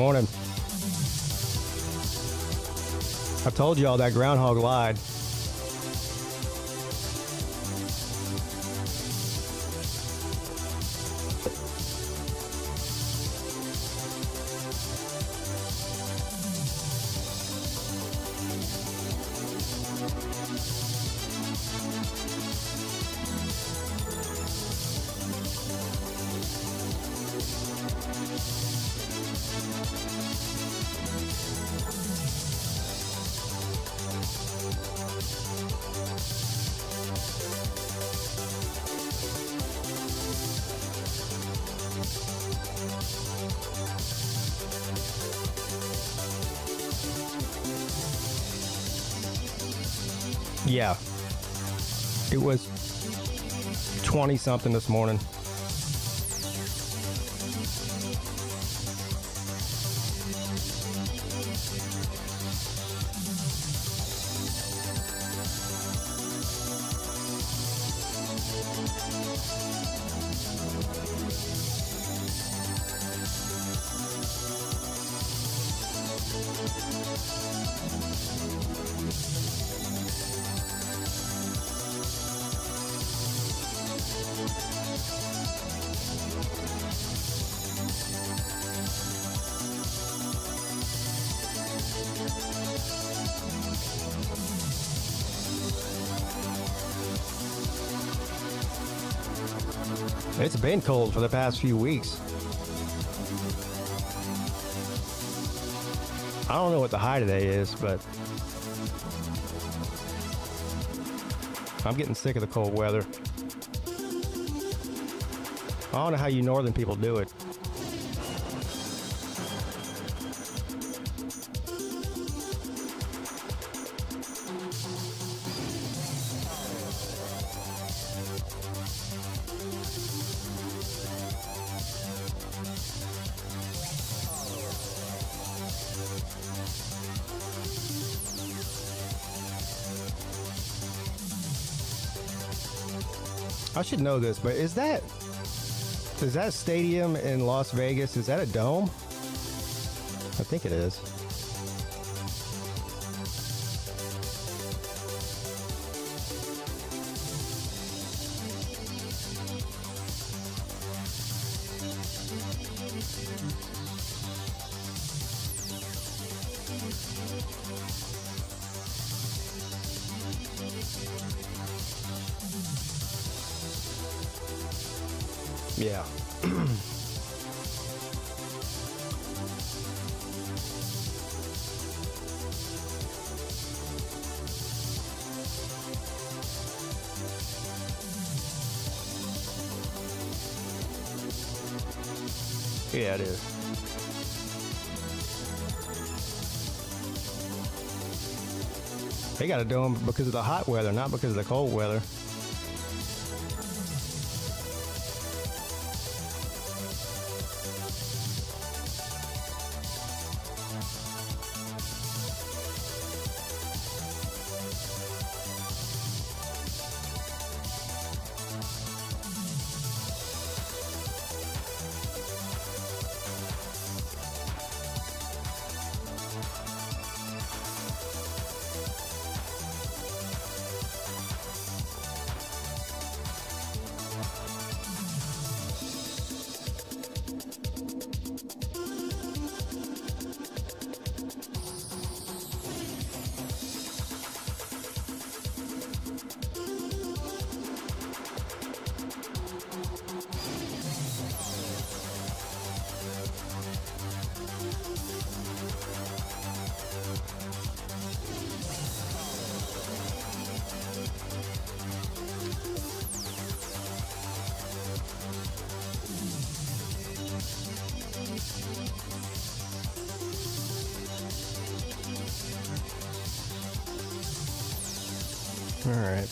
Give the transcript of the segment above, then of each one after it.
Morning. I told you all that groundhog lied. Yeah, it was 20-something this morning. It's been cold for the past few weeks. I don't know what the high today is, but I'm getting sick of the cold weather. I don't know how you northern people do it. I should know this, but is that stadium in Las Vegas, is that a dome? I think it is. Yeah. Yeah, it is. They got a dome because of the hot weather, not because of the cold weather. All right.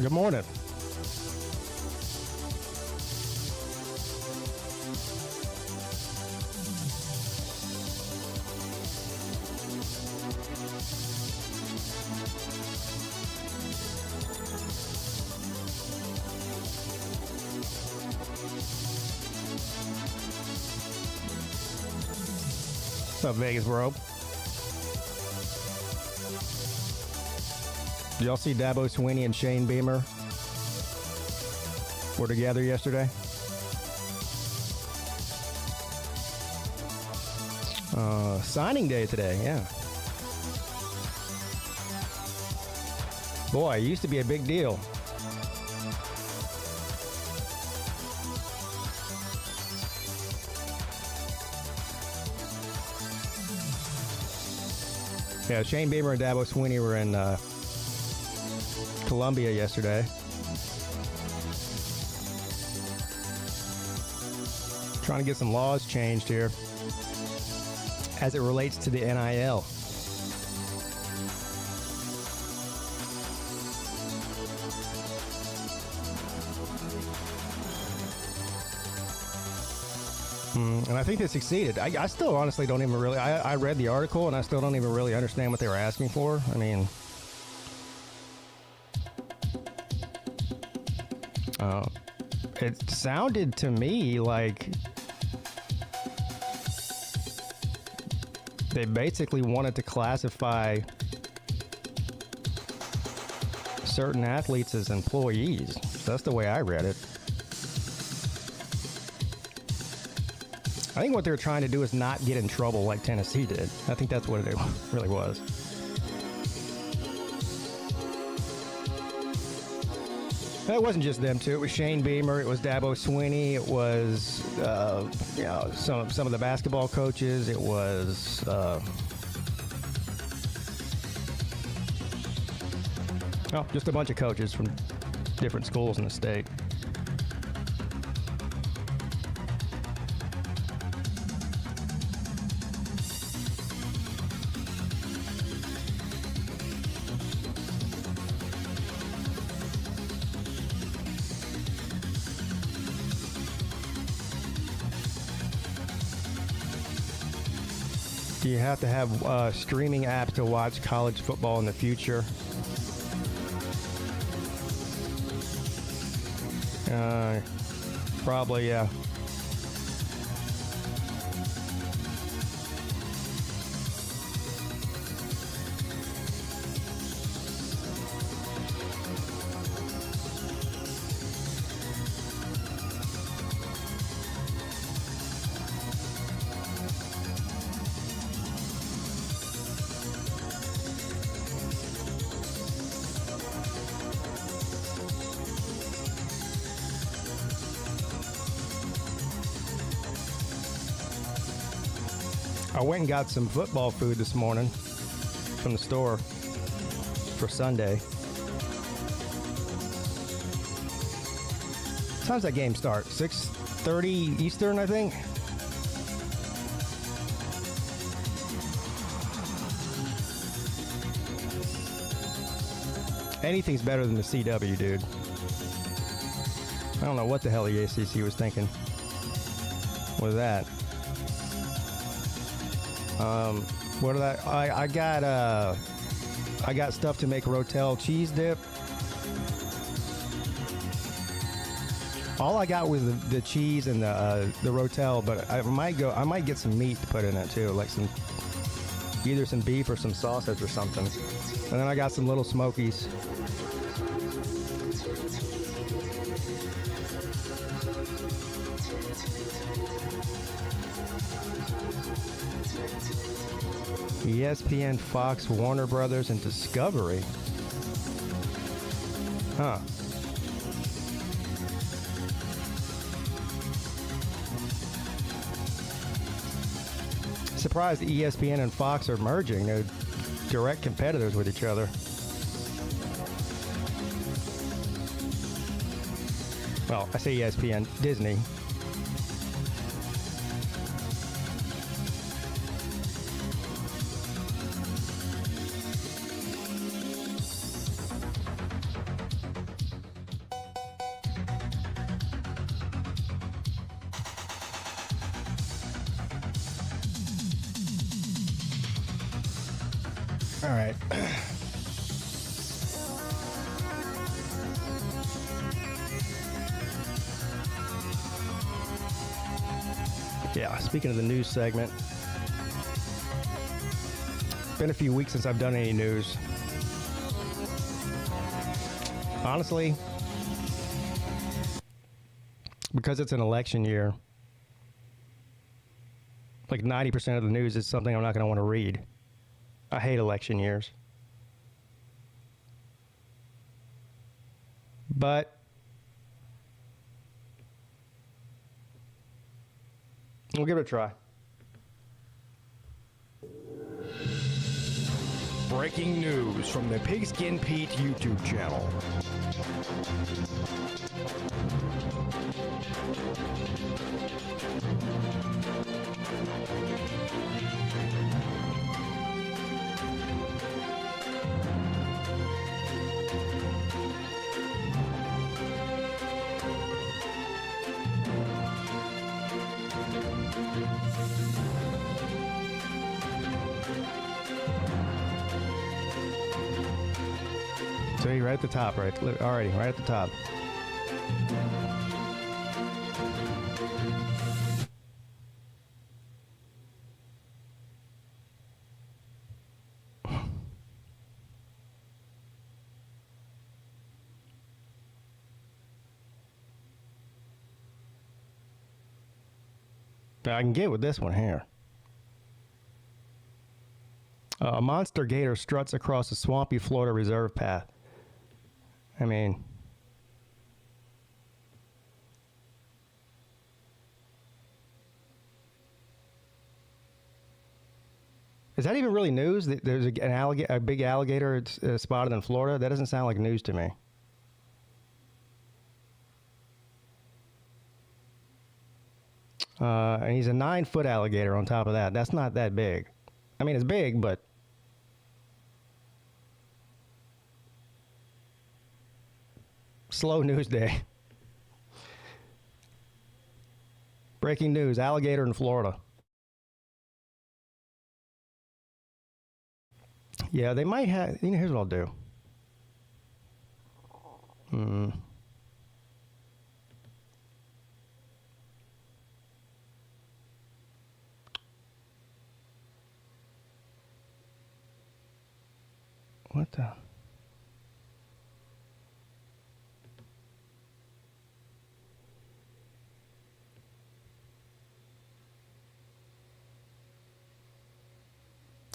Good morning. What's up, Vegas, bro? Did y'all see Dabo Swinney and Shane Beamer were together yesterday? Signing day today, yeah. Boy, it used to be a big deal. Yeah, Shane Beamer and Dabo Swinney were in Columbia yesterday. Trying to get some laws changed here as it relates to the NIL. And I think they succeeded. I still honestly don't even really... I read the article, and I still don't even really understand what they were asking for. I mean... it sounded to me like... they basically wanted to classify certain athletes as employees. That's the way I read it. I think what they're trying to do is not get in trouble like Tennessee did. I think that's what it really was. It wasn't just them two. It was Shane Beamer. It was Dabo Swinney. It was some of the basketball coaches. It was just a bunch of coaches from different schools in the state. Do you have to have streaming apps to watch college football in the future? Probably, yeah. I went and got some football food this morning from the store for Sunday. What time's that game start? 6:30 Eastern, I think? Anything's better than the CW, dude. I don't know what the hell the ACC was thinking with that. What did I got stuff to make Rotel cheese dip. All I got was the cheese and the Rotel, but I might get some meat to put in it too, like either some beef or some sausage or something. And then I got some little Smokies. ESPN, Fox, Warner Brothers, and Discovery. Huh. Surprised ESPN and Fox are merging. They're direct competitors with each other. Well, I say ESPN, Disney. All right. Yeah, speaking of the news segment, Been a few weeks since I've done any news. Honestly, because it's an election year, like 90% of the news is something I'm not going to want to read. I hate election years. But we'll give it a try. Breaking news from the Pigskin Pete YouTube channel. See, right at the top, right? Already, right at the top. I can get with this one here. A monster gator struts across a swampy Florida reserve path. I mean, is that even really news? That there's a big alligator spotted in Florida? That doesn't sound like news to me. And he's a 9-foot alligator on top of that. That's not that big. I mean, it's big, but slow news day. Breaking news, alligator in Florida. Yeah, they might have, here's what I'll do. What the?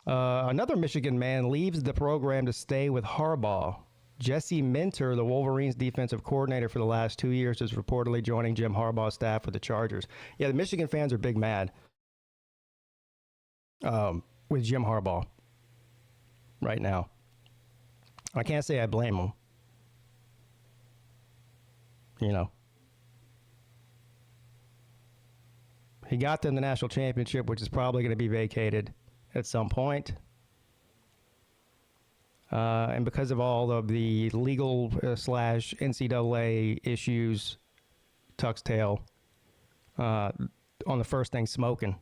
Another Michigan man leaves the program to stay with Harbaugh. Jesse Minter, the Wolverines defensive coordinator for the last 2 years, is reportedly joining Jim Harbaugh's staff with the Chargers. Yeah, the Michigan fans are big mad with Jim Harbaugh right now. I can't say I blame him. You know. He got them the national championship, which is probably going to be vacated at some point. And because of all of the legal slash NCAA issues, tucks tail on the first thing smoking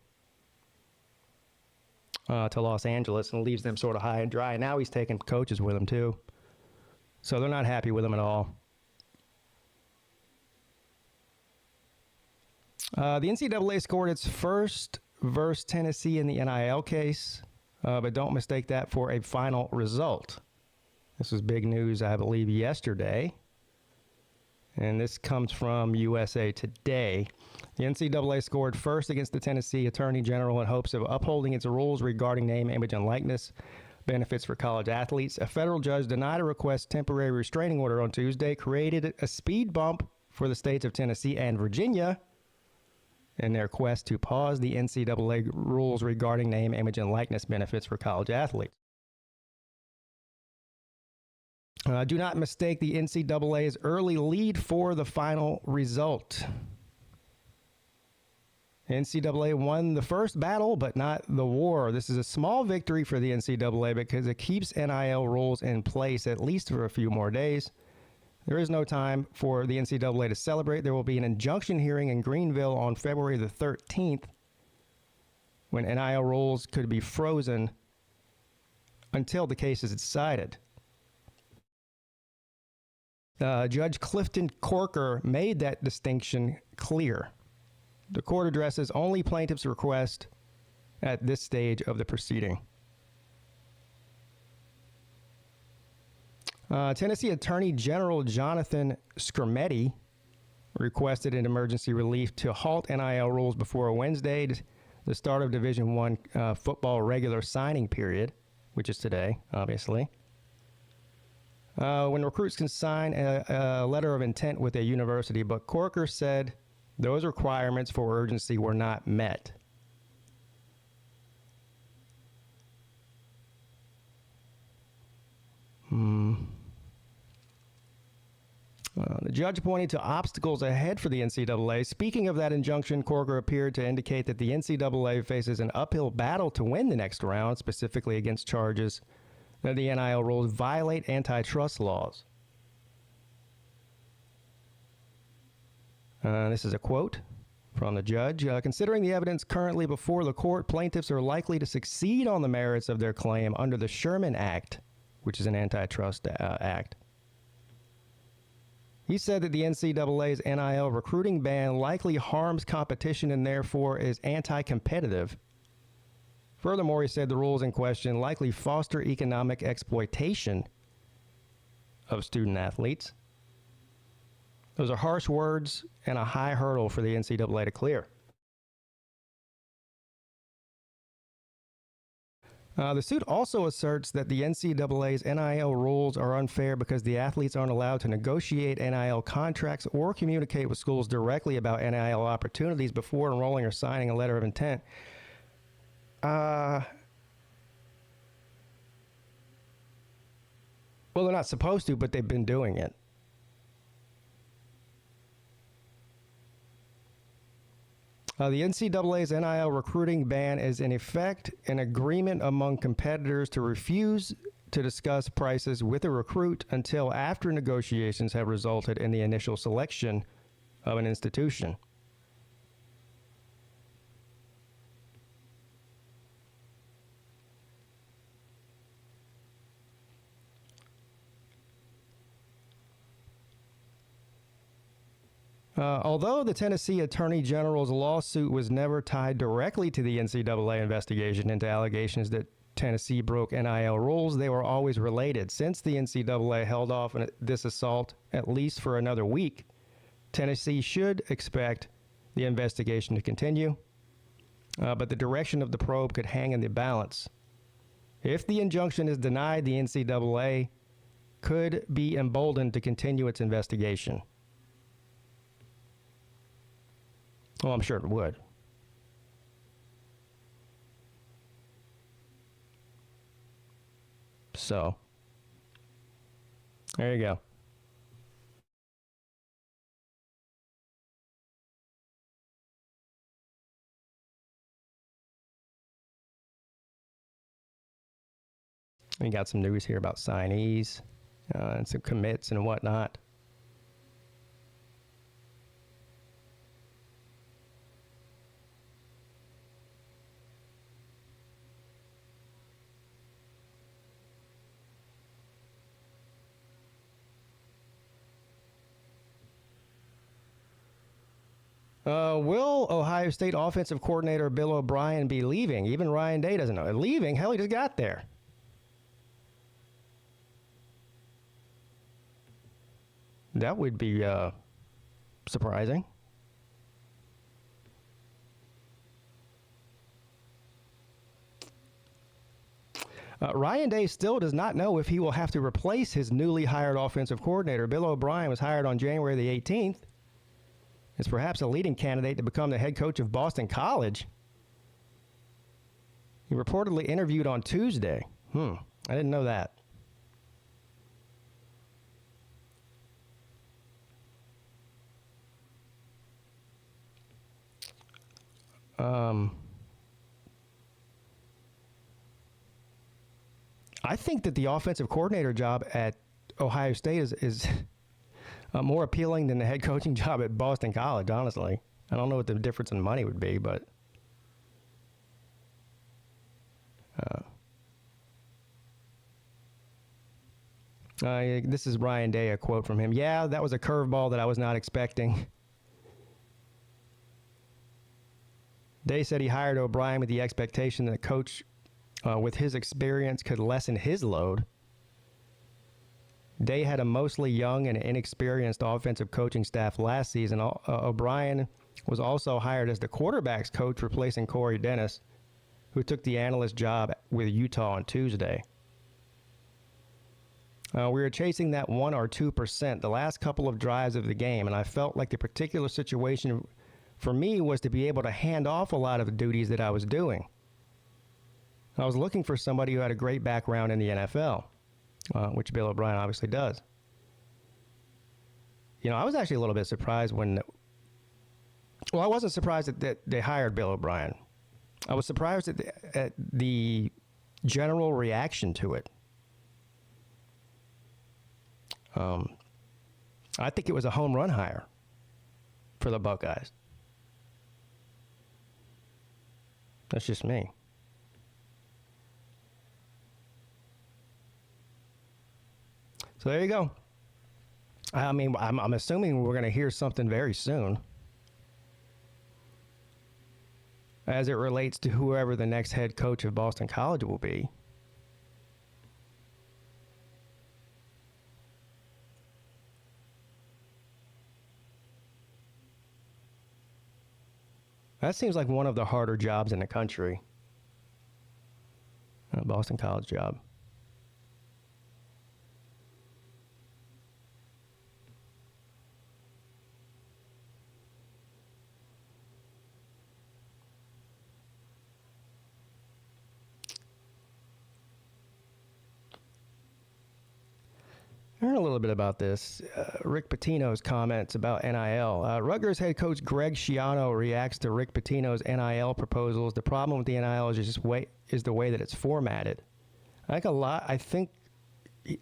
to Los Angeles and leaves them sort of high and dry. And now he's taking coaches with him too. So they're not happy with him at all. The NCAA scored its first versus Tennessee in the NIL case, but don't mistake that for a final result. This was big news, I believe, yesterday. And this comes from USA Today. The NCAA scored first against the Tennessee Attorney General in hopes of upholding its rules regarding name, image, and likeness benefits for college athletes. A federal judge denied a request temporary restraining order on Tuesday, created a speed bump for the states of Tennessee and Virginia in their quest to pause the NCAA rules regarding name, image, and likeness benefits for college athletes. Do not mistake the NCAA's early lead for the final result. NCAA won the first battle, but not the war. This is a small victory for the NCAA because it keeps NIL rules in place at least for a few more days. There is no time for the NCAA to celebrate. There will be an injunction hearing in Greenville on February the 13th when NIL rules could be frozen until the case is decided. Judge Clifton Corker made that distinction clear. The court addresses only plaintiff's request at this stage of the proceeding. Tennessee Attorney General Jonathan Skrmetti requested an emergency relief to halt NIL rules before Wednesday, the start of Division I football regular signing period, which is today, obviously. When recruits can sign a letter of intent with a university, but Corker said those requirements for urgency were not met. The judge pointed to obstacles ahead for the NCAA. Speaking of that injunction, Corker appeared to indicate that the NCAA faces an uphill battle to win the next round, specifically against charges that the NIL rules violate antitrust laws. This is a quote from the judge. Considering the evidence currently before the court, plaintiffs are likely to succeed on the merits of their claim under the Sherman Act, which is an antitrust act. He said that the NCAA's NIL recruiting ban likely harms competition and therefore is anti-competitive. Furthermore, he said the rules in question likely foster economic exploitation of student athletes. Those are harsh words and a high hurdle for the NCAA to clear. The suit also asserts that the NCAA's NIL rules are unfair because the athletes aren't allowed to negotiate NIL contracts or communicate with schools directly about NIL opportunities before enrolling or signing a letter of intent. Well, they're not supposed to, but they've been doing it. The NCAA's NIL recruiting ban is in effect an agreement among competitors to refuse to discuss prices with a recruit until after negotiations have resulted in the initial selection of an institution. Although the Tennessee Attorney General's lawsuit was never tied directly to the NCAA investigation into allegations that Tennessee broke NIL rules, they were always related. Since the NCAA held off on this assault at least for another week, Tennessee should expect the investigation to continue, but the direction of the probe could hang in the balance. If the injunction is denied, the NCAA could be emboldened to continue its investigation. Well, I'm sure it would. So, there you go. We got some news here about signees and some commits and whatnot. Will Ohio State offensive coordinator Bill O'Brien be leaving? Even Ryan Day doesn't know. Leaving? Hell, he just got there. That would be surprising. Ryan Day still does not know if he will have to replace his newly hired offensive coordinator. Bill O'Brien was hired on January the 18th. Is perhaps a leading candidate to become the head coach of Boston College. He reportedly interviewed on Tuesday. I didn't know that. I think that the offensive coordinator job at Ohio State is more appealing than the head coaching job at Boston College, honestly. I don't know what the difference in money would be, but this is Ryan Day, a quote from him. Yeah, that was a curveball that I was not expecting. Day said he hired O'Brien with the expectation that a coach with his experience could lessen his load. Day had a mostly young and inexperienced offensive coaching staff last season. O'Brien was also hired as the quarterback's coach, replacing Corey Dennis, who took the analyst job with Utah on Tuesday. We were chasing that 1 or 2% the last couple of drives of the game, and I felt like the particular situation for me was to be able to hand off a lot of the duties that I was doing. I was looking for somebody who had a great background in the NFL, which Bill O'Brien obviously does. You know, I was actually a little bit surprised when... Well, I wasn't surprised that they hired Bill O'Brien. I was surprised at the general reaction to it. I think it was a home run hire for the Buckeyes. That's just me. So there you go. I mean, I'm assuming we're going to hear something very soon as it relates to whoever the next head coach of Boston College will be. That seems like one of the harder jobs in the country. A Boston College job. I heard a little bit about this. Rick Pitino's comments about NIL. Rutgers head coach Greg Schiano reacts to Rick Pitino's NIL proposals. The problem with the NIL is the way that it's formatted. I think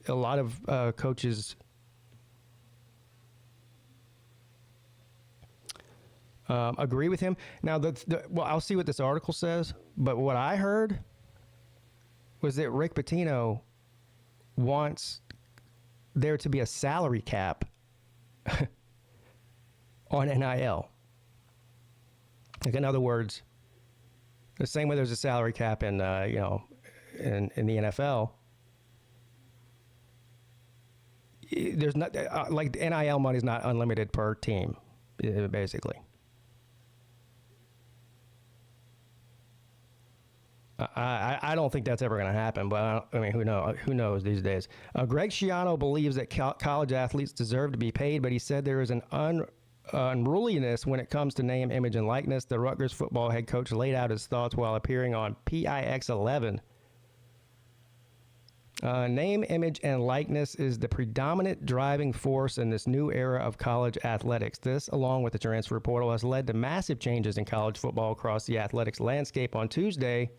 a lot of coaches agree with him. Now, well, I'll see what this article says, but what I heard was that Rick Pitino wants there to be a salary cap on NIL. Like, in other words, the same way there's a salary cap in the NFL, there's not like NIL money is not unlimited per team, basically. I don't think that's ever going to happen, but I mean, who knows these days? Greg Schiano believes that college athletes deserve to be paid, but he said there is an unruliness when it comes to name, image, and likeness. The Rutgers football head coach laid out his thoughts while appearing on PIX 11. Name, image, and likeness is the predominant driving force in this new era of college athletics. This, along with the transfer portal, has led to massive changes in college football across the athletics landscape. On Tuesday,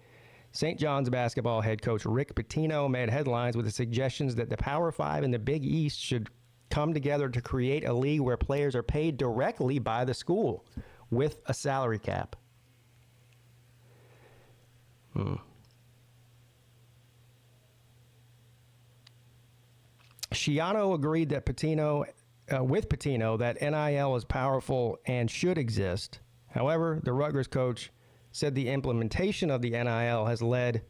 St. John's basketball head coach Rick Pitino made headlines with the suggestions that the Power Five and the Big East should come together to create a league where players are paid directly by the school with a salary cap. Schiano agreed that with Pitino that NIL is powerful and should exist. However, the Rutgers coach said the implementation of the NIL has led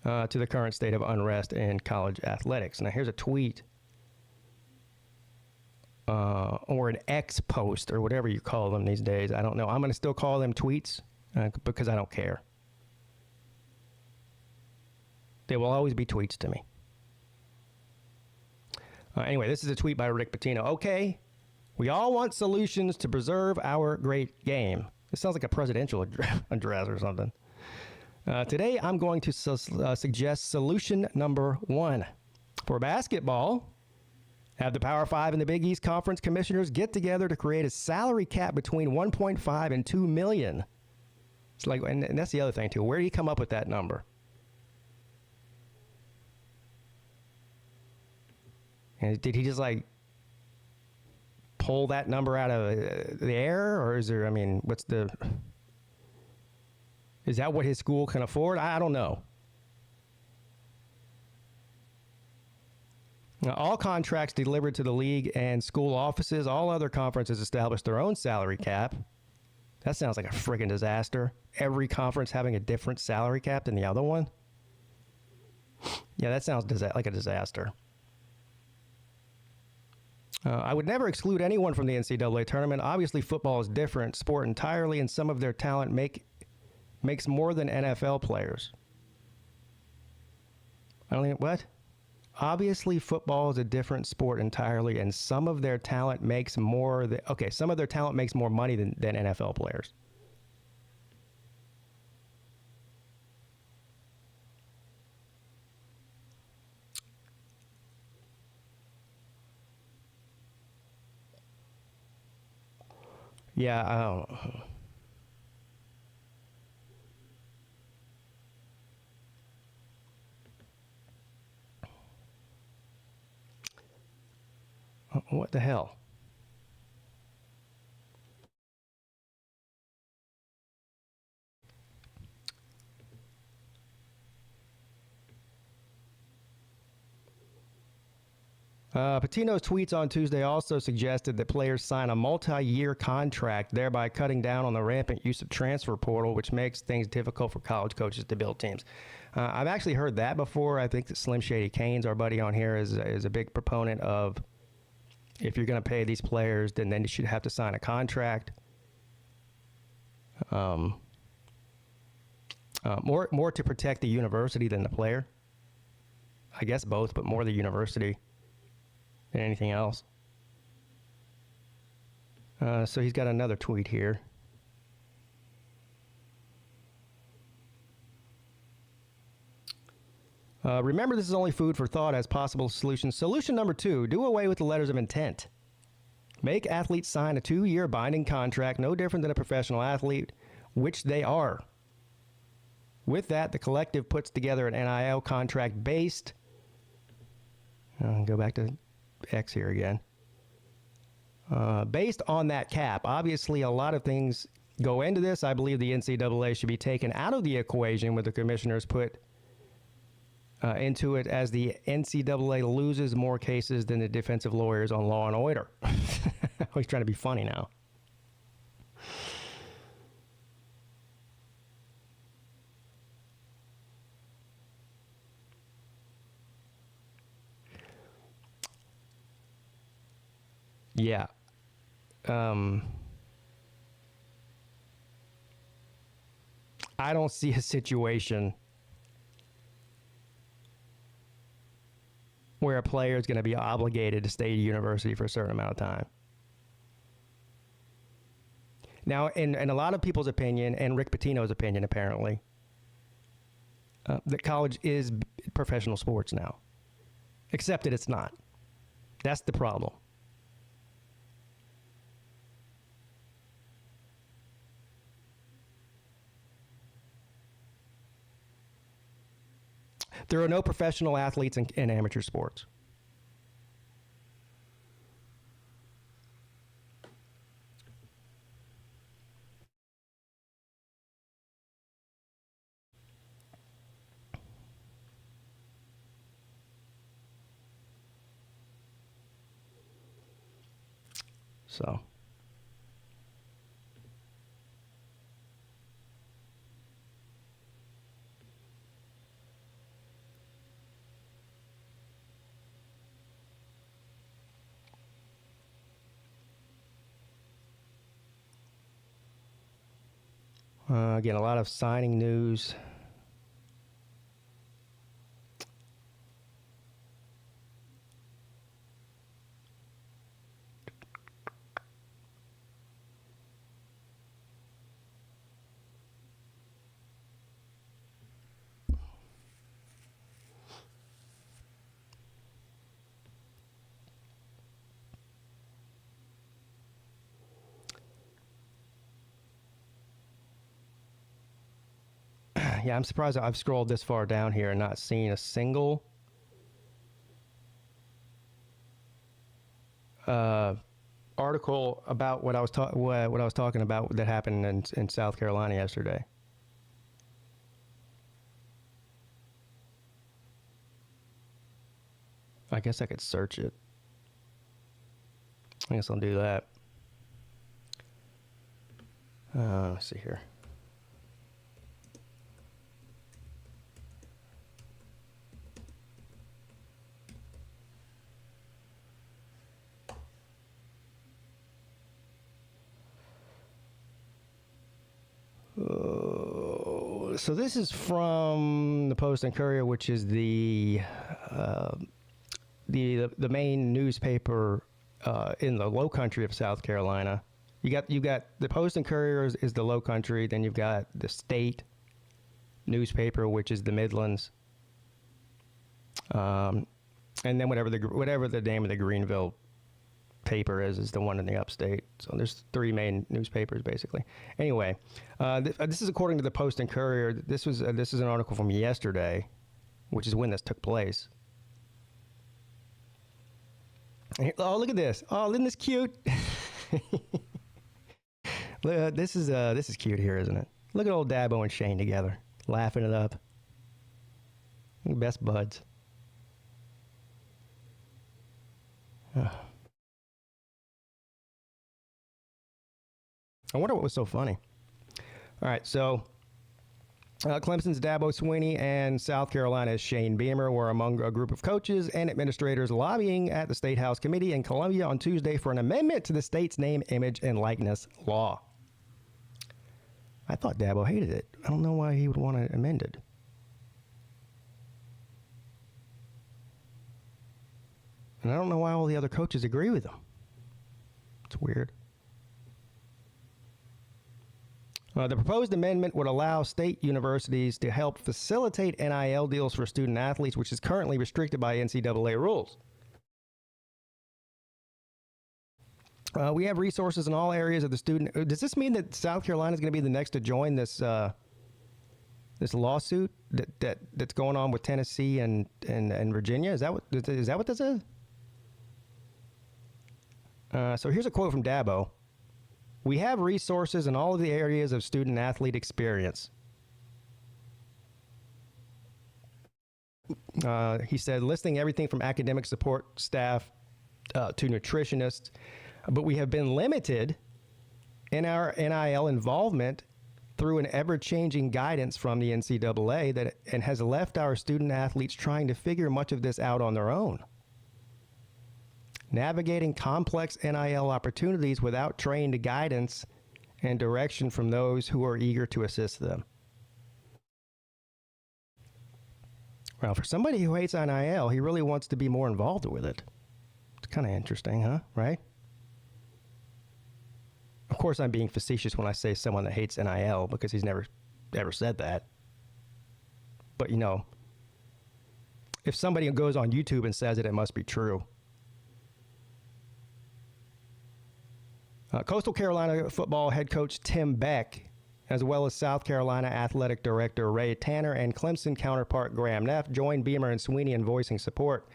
to the current state of unrest in college athletics. Now, here's a tweet or an X post or whatever you call them these days. I don't know. I'm going to still call them tweets because I don't care. They will always be tweets to me. Anyway, this is a tweet by Rick Pitino. Okay, we all want solutions to preserve our great game. It sounds like a presidential address or something. Today, I'm going to suggest solution number 1. For basketball, have the Power 5 and the Big East Conference commissioners get together to create a salary cap between 1.5 and 2 million. It's like, and that's the other thing, too. Where do you come up with that number? And did he just, like, pull that number out of the air? Or is there, I mean, is that what his school can afford? I don't know. Now, all contracts delivered to the league and school offices, all other conferences establish their own salary cap. That sounds like a friggin' disaster. Every conference having a different salary cap than the other one. Yeah, that sounds like a disaster. I would never exclude anyone from the NCAA tournament. Obviously, football is different sport entirely, and some of their talent makes more than NFL players. I don't think what? Obviously, football is a different sport entirely, and some of their talent makes more. Some of their talent makes more money than NFL players. Yeah, I don't know. What the hell? Pitino's tweets on Tuesday also suggested that players sign a multi-year contract, thereby cutting down on the rampant use of transfer portal, which makes things difficult for college coaches to build teams. I've actually heard that before. I think that Slim Shady Kane's, our buddy on here, is a big proponent of if you're going to pay these players, then you should have to sign a contract. More to protect the university than the player. I guess both, but more the university than anything else. So he's got another tweet here. Remember, this is only food for thought as possible solutions. Solution number 2, do away with the letters of intent. Make athletes sign a 2-year binding contract, no different than a professional athlete, which they are. With that, the collective puts together an NIL contract based. Go back to X here again. Based on that cap, obviously a lot of things go into this. I believe the NCAA should be taken out of the equation with the commissioners put into it as the NCAA loses more cases than the defensive lawyers on Law and Order. He's trying to be funny now. Yeah. I don't see a situation where a player is going to be obligated to stay at a university for a certain amount of time. Now, in a lot of people's opinion, and Rick Pitino's opinion apparently, that college is professional sports now. Except that it's not. That's the problem. There are no professional athletes in amateur sports. So. Again, a lot of signing news. Yeah, I'm surprised I've scrolled this far down here and not seen a single article about what I was talking about that happened in South Carolina yesterday. I guess I could search it. I guess I'll do that. Let's see here. So this is from the Post and Courier, which is the main newspaper in the Low Country of South Carolina. You got the Post and Courier is the Low Country. Then you've got the state newspaper, which is the Midlands. And then whatever the name of the Greenville paper is the one in the upstate. So there's three main newspapers basically. Anyway, this is according to the Post and Courier. This is an article from yesterday, which is when this took place. Oh, look at this! Oh, isn't this cute? This is cute here, isn't it? Look at old Dabo and Shane together, laughing it up. Best buds. I wonder what was so funny. All right, so Clemson's Dabo Swinney and South Carolina's Shane Beamer were among a group of coaches and administrators lobbying at the State House Committee in Columbia on Tuesday for an amendment to the state's name, image, and likeness law. I thought Dabo hated it. I don't know why he would want to amend it. And I don't know why all the other coaches agree with him. It's weird. The proposed amendment would allow state universities to help facilitate NIL deals for student athletes, which is currently restricted by NCAA rules. We have resources in all areas of the student. Does this mean that South Carolina is going to be the next to join this this lawsuit that's going on with Tennessee and Virginia? Is that what this is? So here's a quote from Dabo. We have resources in all of the areas of student-athlete experience. He said, listing everything from academic support staff to nutritionists, but we have been limited in our NIL involvement through an ever-changing guidance from the NCAA and has left our student-athletes trying to figure much of this out on their own. Navigating complex NIL opportunities without trained guidance and direction from those who are eager to assist them. Well, for somebody who hates NIL, he really wants to be more involved with it. It's kind of interesting, huh? Right? Of course, I'm being facetious when I say someone that hates NIL because he's never ever said that. But, you know, if somebody goes on YouTube and says it, it must be true. Coastal Carolina football head coach Tim Beck, as well as South Carolina athletic director Ray Tanner and Clemson counterpart Graham Neff, joined Beamer and Swinney in voicing support.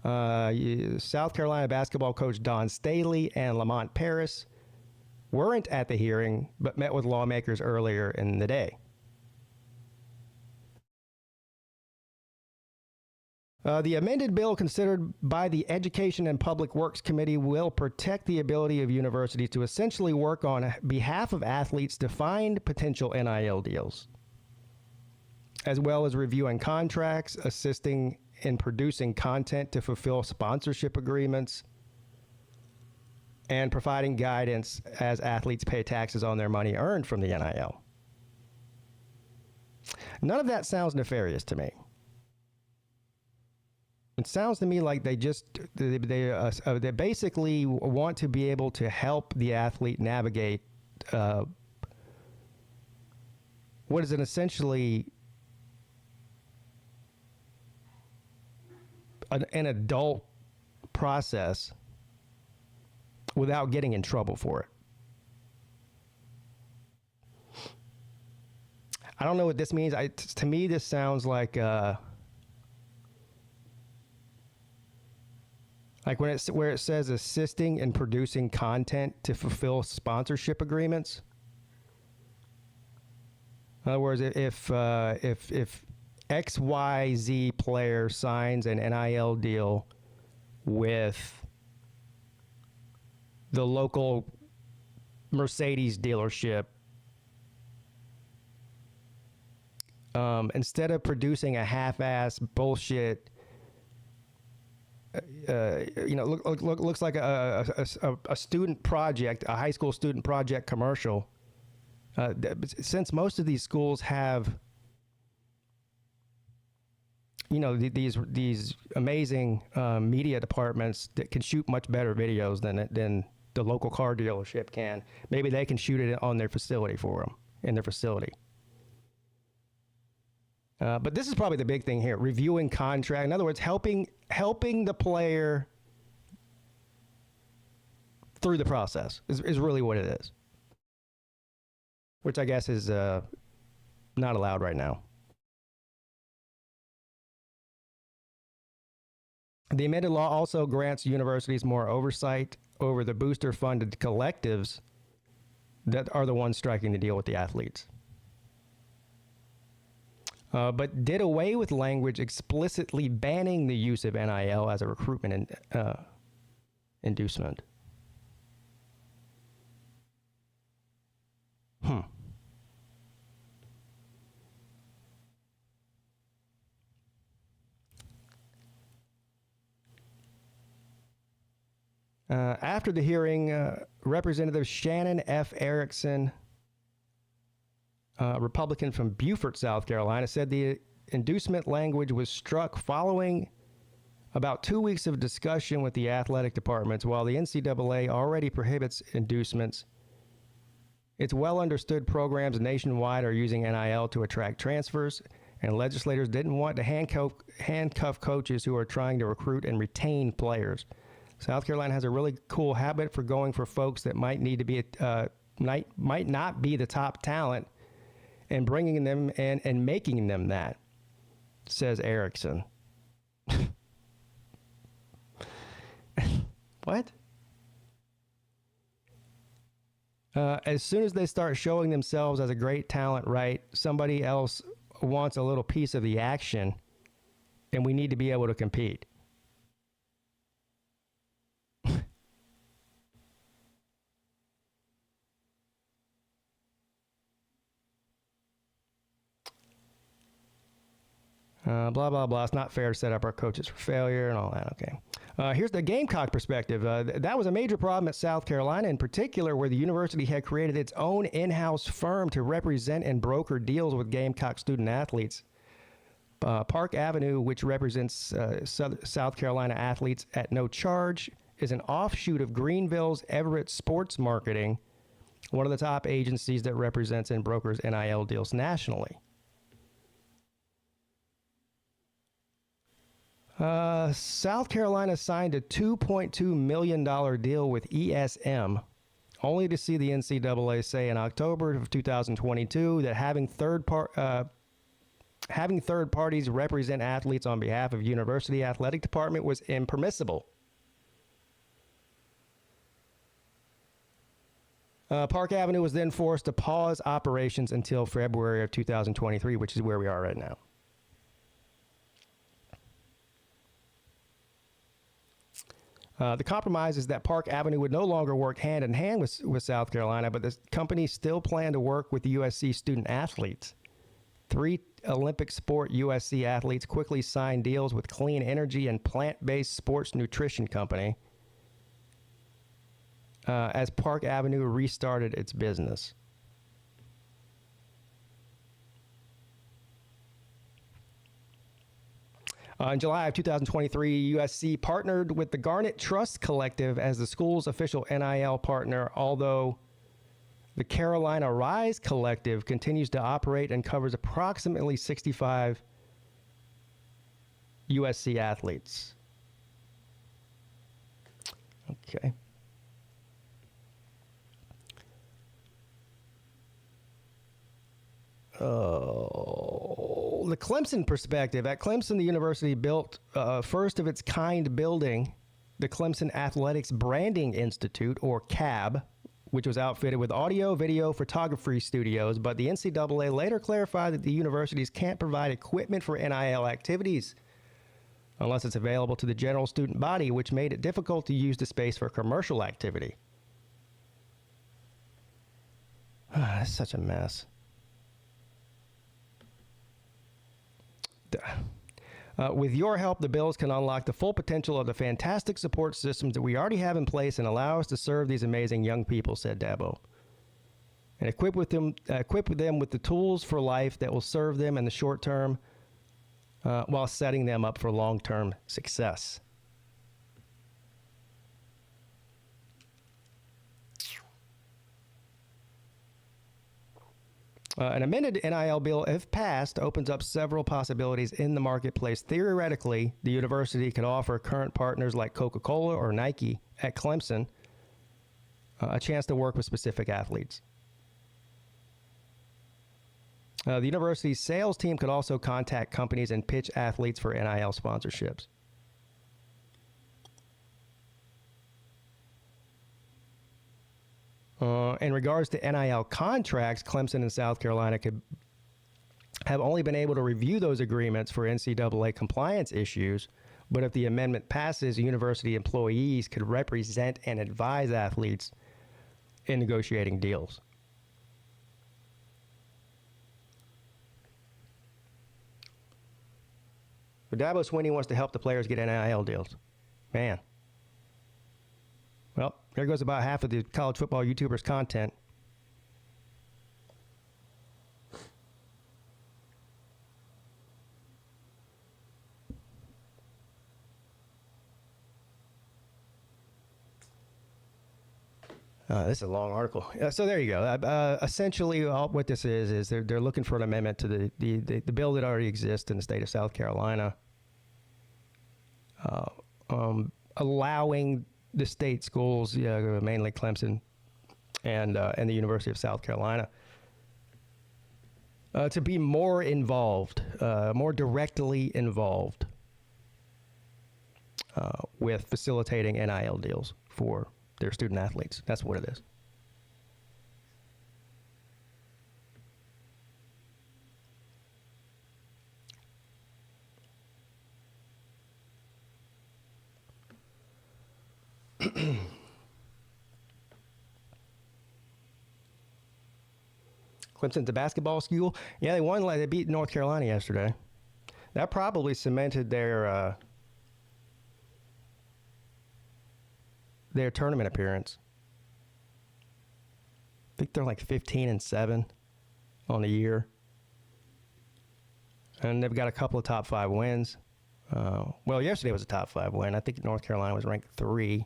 South Carolina basketball coach Don Staley and Lamont Paris weren't at the hearing, but met with lawmakers earlier in the day. The amended bill considered by the Education and Public Works Committee will protect the ability of universities to essentially work on behalf of athletes to find potential NIL deals, as well as reviewing contracts, assisting in producing content to fulfill sponsorship agreements, and providing guidance as athletes pay taxes on their money earned from the NIL. None of that sounds nefarious to me. It sounds to me like they basically want to be able to help the athlete navigate what is an essentially an adult process without getting in trouble for it. I don't know what this means. To me, this sounds like where it says assisting in producing content to fulfill sponsorship agreements. In other words, if XYZ player signs an NIL deal with the local Mercedes dealership, instead of producing a half-ass bullshit, looks like a student project, a high school student project commercial. Since most of these schools have these amazing media departments that can shoot much better videos than the local car dealership can. Maybe they can shoot it on their facility for them, in their facility. But this is probably the big thing here, reviewing contract. In other words, helping the player through the process is really what it is, which I guess is not allowed right now. The amended law also grants universities more oversight over the booster-funded collectives that are the ones striking the deal with the athletes. But did away with language explicitly banning the use of NIL as a recruitment inducement. After the hearing, Representative Shannon F. Erickson, Republican from Beaufort, South Carolina, said the inducement language was struck following about 2 weeks of discussion with the athletic departments. While the NCAA already prohibits inducements, it's well understood programs nationwide are using NIL to attract transfers, and legislators didn't want to handcuff coaches who are trying to recruit and retain players. South Carolina has a really cool habit for going for folks that might need to be might not be the top talent and bringing them in and making them that, says Erickson. What? As soon as they start showing themselves as a great talent, right, somebody else wants a little piece of the action, and we need to be able to compete. Blah, blah, blah. It's not fair to set up our coaches for failure and all that. Okay. Here's the Gamecock perspective. That was a major problem at South Carolina, in particular, where the university had created its own in-house firm to represent and broker deals with Gamecock student athletes. Park Avenue, which represents South Carolina athletes at no charge, is an offshoot of Greenville's Everett Sports Marketing, one of the top agencies that represents and brokers NIL deals nationally. South Carolina signed a $2.2 million deal with ESM, only to see the NCAA say in October of 2022 that having third parties represent athletes on behalf of university athletic department was impermissible. Park Avenue was then forced to pause operations until February of 2023, which is where we are right now. The compromise is that Park Avenue would no longer work hand in hand with South Carolina, but the company still planned to work with the USC student athletes. 3 Olympic sport USC athletes quickly signed deals with Clean Energy and plant-based sports nutrition company as Park Avenue restarted its business. In July of 2023, USC partnered with the Garnet Trust Collective as the school's official NIL partner, although the Carolina Rise Collective continues to operate and covers approximately 65 USC athletes. Okay. The Clemson perspective. At Clemson, the university built first of its kind building, the Clemson Athletics Branding Institute, or CAB, which was outfitted with audio, video, photography studios, but the NCAA later clarified that the universities can't provide equipment for NIL activities unless it's available to the general student body, which made it difficult to use the space for commercial activity. That's such a mess. With your help, the bills can unlock the full potential of the fantastic support systems that we already have in place and allow us to serve these amazing young people, said Dabo. And equip them with the tools for life that will serve them in the short term while setting them up for long-term success. An amended NIL bill, if passed, opens up several possibilities in the marketplace. Theoretically, the university could offer current partners like Coca-Cola or Nike at Clemson a chance to work with specific athletes. The university's sales team could also contact companies and pitch athletes for NIL sponsorships. In regards to NIL contracts, Clemson and South Carolina have only been able to review those agreements for NCAA compliance issues, but if the amendment passes, university employees could represent and advise athletes in negotiating deals. But Dabo Swinney wants to help the players get NIL deals. Man. Well, there goes about half of the college football YouTubers' content. This is a long article. So there you go. Essentially, what this is they're looking for an amendment to the bill that already exists in the state of South Carolina, allowing the state schools, mainly Clemson and the University of South Carolina, to be more involved, more directly involved with facilitating NIL deals for their student athletes. That's what it is. Clemson's a basketball school. Yeah, they won. They beat North Carolina yesterday. That probably cemented their tournament appearance. I think they're like 15-7 on the year, and they've got a couple of top 5 wins. Well, yesterday was a top 5 win. I think North Carolina was ranked 3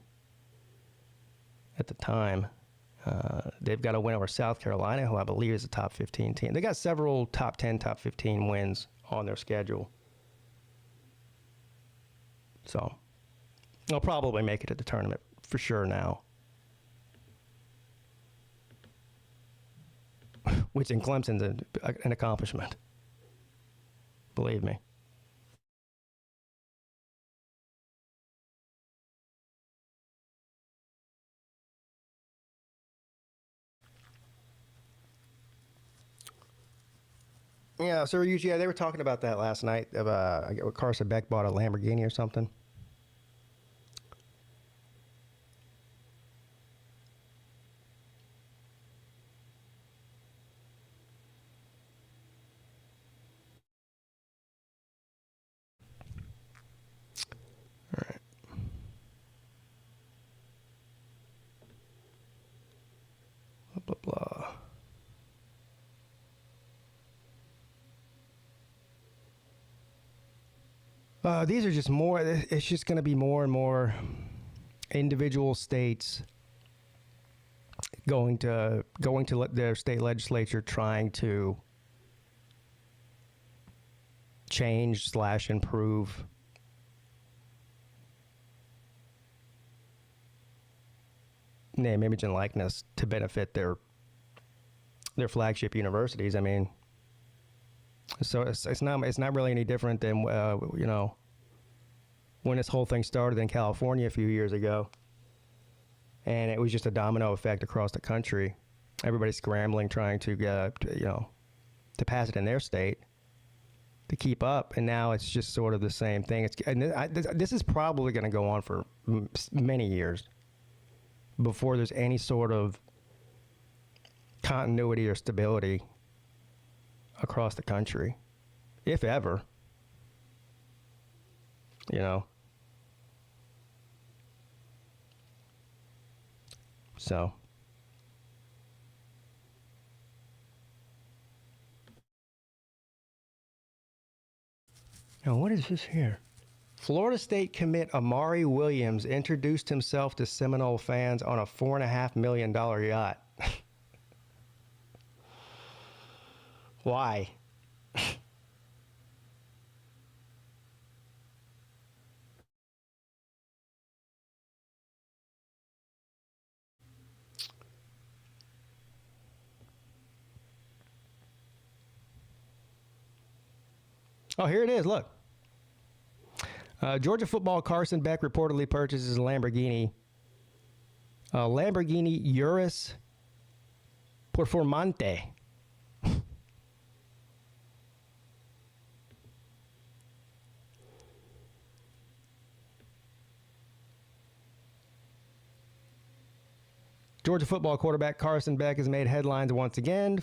at the time. They've got a win over South Carolina, who I believe is a top 15 team. They got several top 10, top 15 wins on their schedule. So they'll probably make it to the tournament for sure now. Which in Clemson's an accomplishment. Believe me. Yeah, so usually they were talking about that last night. Carson Beck bought a Lamborghini or something. All right. Blah, blah, blah. These are just more, it's just going to be more and more individual states going to their state legislature trying to change/improve name, image, and likeness to benefit their flagship universities. I mean, so it's not really any different than when this whole thing started in California a few years ago, and it was just a domino effect across the country. Everybody's scrambling, trying to get to pass it in their state to keep up, and now it's just sort of the same thing. This is probably going to go on for many years before there's any sort of continuity or stability across the country, if ever. So Now, what is this here? Florida State commit Amari Williams introduced himself to Seminole fans on a $4.5 million yacht. Why? Oh, here it is. Look. Georgia football Carson Beck reportedly purchases a Lamborghini Urus Performante. Georgia football quarterback Carson Beck has made headlines once again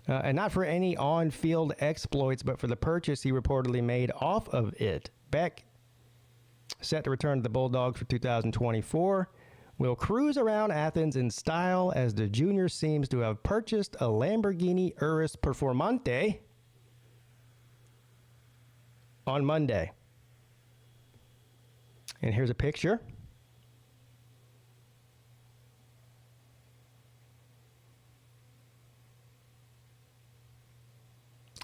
and not for any on-field exploits, but for the purchase he reportedly made off of it. Beck, set to return to the Bulldogs for 2024, will cruise around Athens in style as the junior seems to have purchased a Lamborghini Urus Performante on Monday. And here's a picture.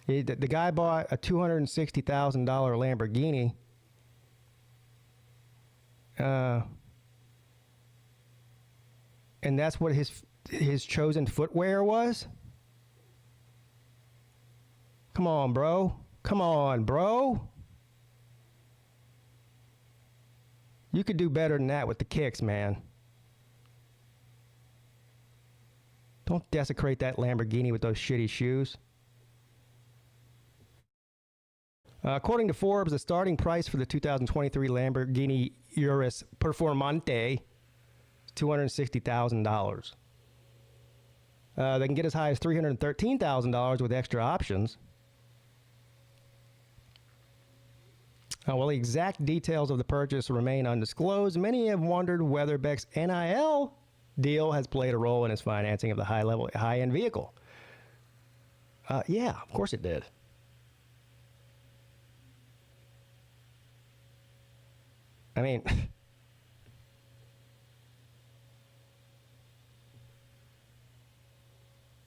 The guy bought a $260,000 Lamborghini. And that's what his chosen footwear was? Come on, bro. Come on, bro. You could do better than that with the kicks, man. Don't desecrate that Lamborghini with those shitty shoes. According to Forbes, the starting price for the 2023 Lamborghini Urus Performante is $260,000. They can get as high as $313,000 with extra options. While the exact details of the purchase remain undisclosed, many have wondered whether Beck's NIL deal has played a role in his financing of the high-end vehicle. Yeah, of course it did. I mean,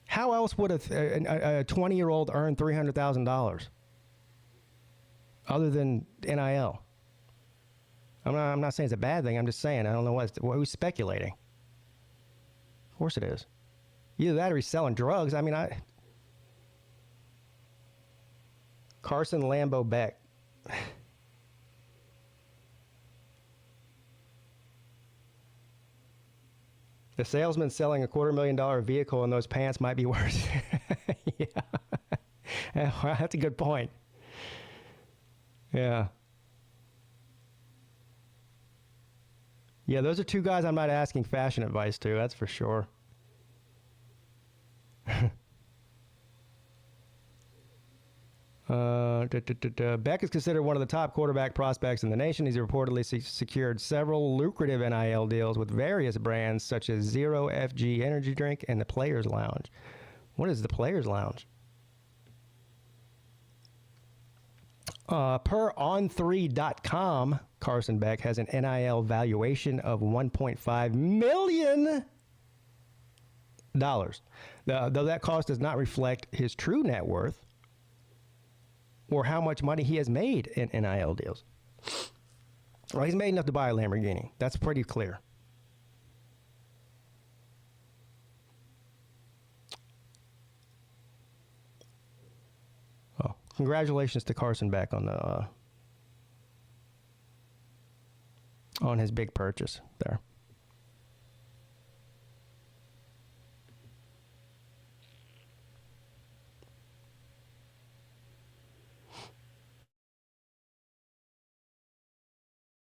how else would a 20-year-old earn $300,000 other than NIL? I'm not saying it's a bad thing. I'm just saying I don't know who's speculating. Of course it is. Either that or he's selling drugs. I mean, Carson Lambo Beck. The salesman selling a $250,000 vehicle in those pants might be worse. Yeah. Well, that's a good point. Yeah. Yeah, those are two guys I'm not asking fashion advice to, that's for sure. Beck is considered one of the top quarterback prospects in the nation. He's reportedly secured several lucrative NIL deals with various brands such as Zero FG Energy Drink and the Players Lounge. What is the Players Lounge? Per On3.com, Carson Beck has an NIL valuation of $1.5 million. Though that cost does not reflect his true net worth or how much money he has made in NIL deals. Well, he's made enough to buy a Lamborghini. That's pretty clear. Oh, congratulations to Carson Beck on his big purchase there.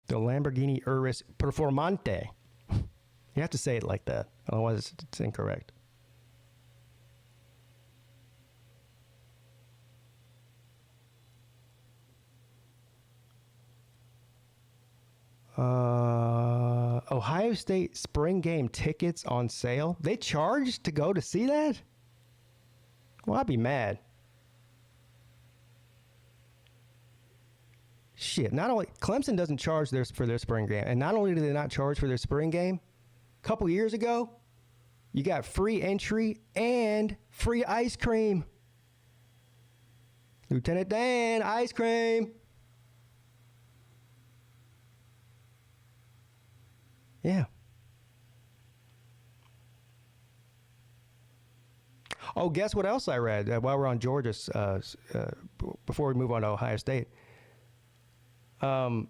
The Lamborghini Urus Performante. You have to say it like that, otherwise it's incorrect. Ohio State spring game tickets on sale. They charged to go to see that? Well, I'd be mad. Shit, not only Clemson doesn't charge for their spring game, and not only do they not charge for their spring game, a couple years ago, you got free entry and free ice cream. Lieutenant Dan, ice cream. Yeah. Oh, guess what else I read while we're on Georgia, before we move on to Ohio State. You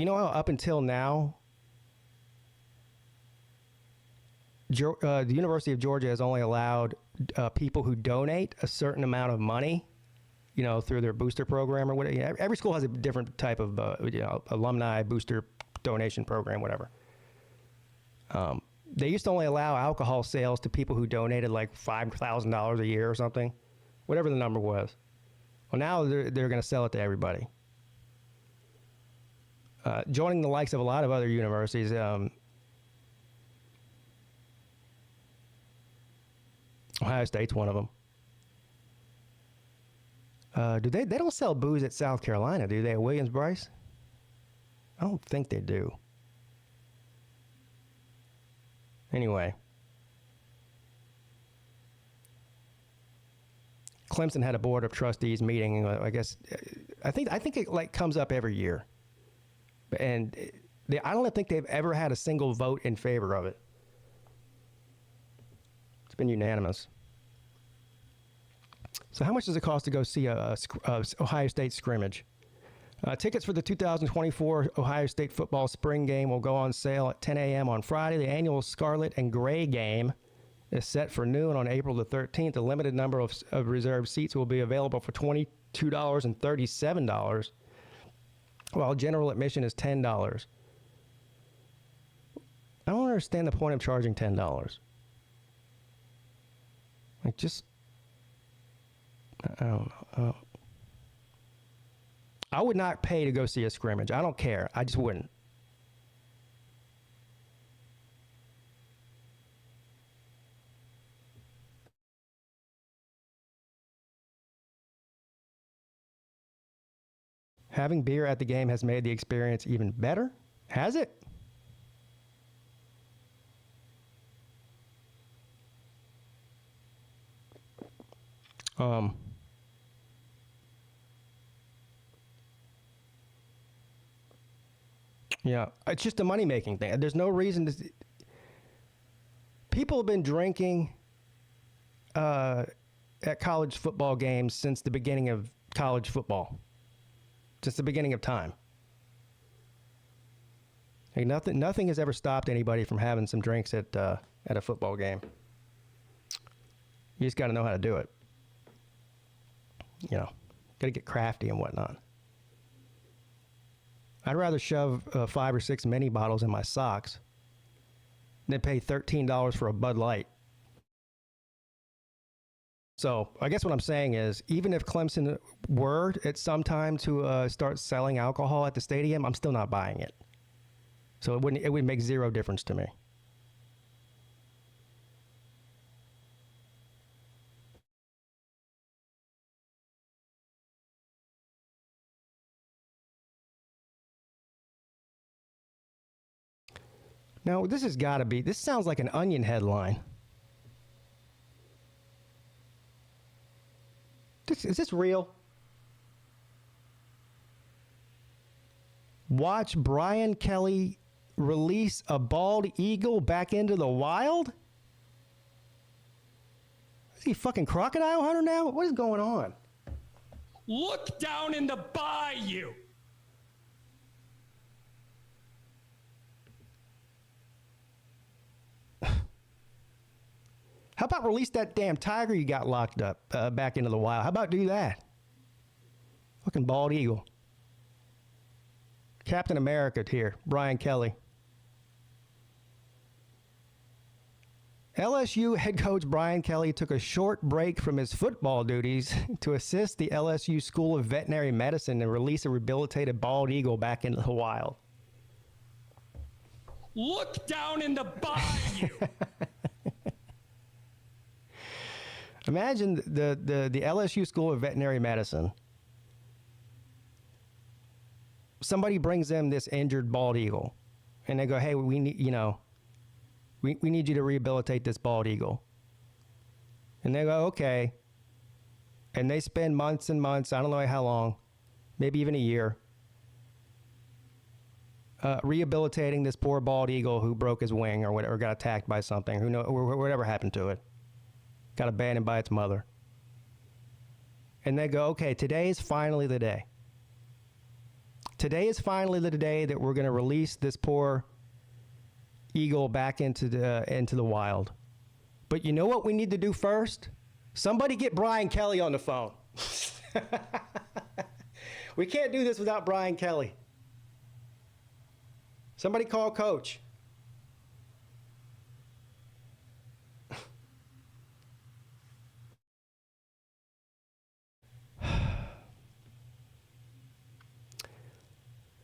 know how up until now, the University of Georgia has only allowed people who donate a certain amount of money, you know, through their booster program or whatever. Every school has a different type of, alumni booster donation program, whatever. They used to only allow alcohol sales to people who donated like $5,000 a year or something, whatever the number was. Well, now they're going to sell it to everybody. Joining the likes of a lot of other universities, Ohio State's one of them. They don't sell booze at South Carolina, do they, at Williams-Brice? I don't think they do. Anyway. Clemson had a board of trustees meeting. I think it like comes up every year, and I don't think they've ever had a single vote in favor of it. It's been unanimous. So, how much does it cost to go see a Ohio State scrimmage? Tickets for the 2024 Ohio State football spring game will go on sale at 10 a.m. on Friday. The annual Scarlet and Gray game is set for noon on April the 13th. A limited number of reserved seats will be available for $22 and $37, while general admission is $10. I don't understand the point of charging $10. Like, just, I don't know. I would not pay to go see a scrimmage. I don't care. I just wouldn't. Having beer at the game has made the experience even better. Has it? Yeah, it's just a money-making thing. There's no reason to. People have been drinking at college football games since the beginning of college football, since the beginning of time. Like nothing has ever stopped anybody from having some drinks at a football game. You just got to know how to do it. You know, got to get crafty and whatnot. I'd rather shove 5 or 6 mini bottles in my socks than pay $13 for a Bud Light. So I guess what I'm saying is, even if Clemson were at some time to start selling alcohol at the stadium, I'm still not buying it. So it would make zero difference to me. Now, this sounds like an Onion headline. Is this real? Watch Brian Kelly release a bald eagle back into the wild? Is he a fucking crocodile hunter now? What is going on? Look down in the bayou. How about release that damn tiger you got locked up back into the wild? How about do that? Fucking bald eagle. Captain America here, Brian Kelly. LSU head coach Brian Kelly took a short break from his football duties to assist the LSU School of Veterinary Medicine and release a rehabilitated bald eagle back into the wild. Look down in the bayou. Imagine the LSU School of Veterinary Medicine somebody brings them this injured bald eagle, and they go, hey, we need, we need you to rehabilitate this bald eagle. And they go, okay. And they spend months and months, I don't know how long, maybe even a year, rehabilitating this poor bald eagle who broke his wing or whatever, got attacked by something, or whatever happened to it. Got abandoned by its mother. And they go, okay, today is finally the day. Today is finally the day that we're going to release this poor eagle back into the wild. But you know what we need to do first? Somebody get Brian Kelly on the phone. We can't do this without Brian Kelly. Somebody call Coach.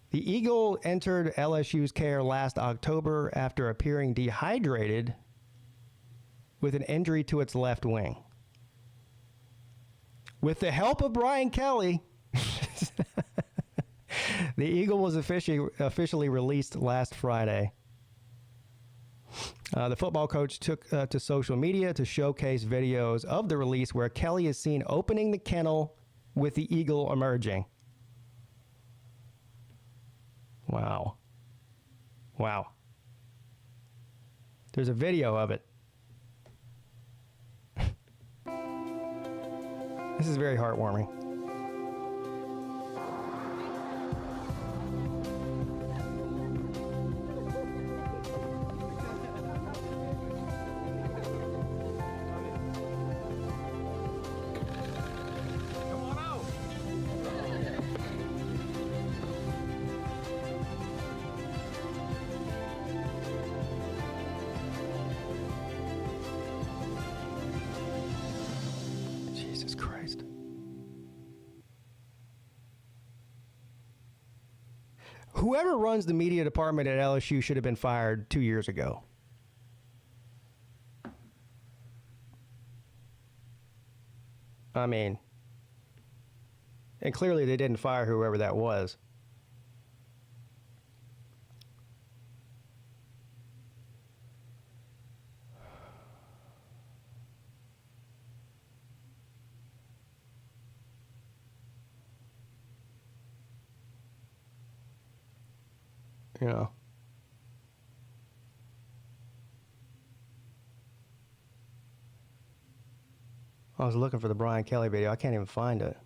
The eagle entered LSU's care last October after appearing dehydrated with an injury to its left wing. With the help of Brian Kelly, the eagle was officially released last Friday. The football coach took to social media to showcase videos of the release where Kelly is seen opening the kennel with the eagle emerging. Wow. Wow. There's a video of it. This is very heartwarming. Jesus Christ. Whoever runs the media department at LSU should have been fired 2 years ago. I mean, and clearly they didn't fire whoever that was. You know. I was looking for the Brian Kelly video. I can't even find it.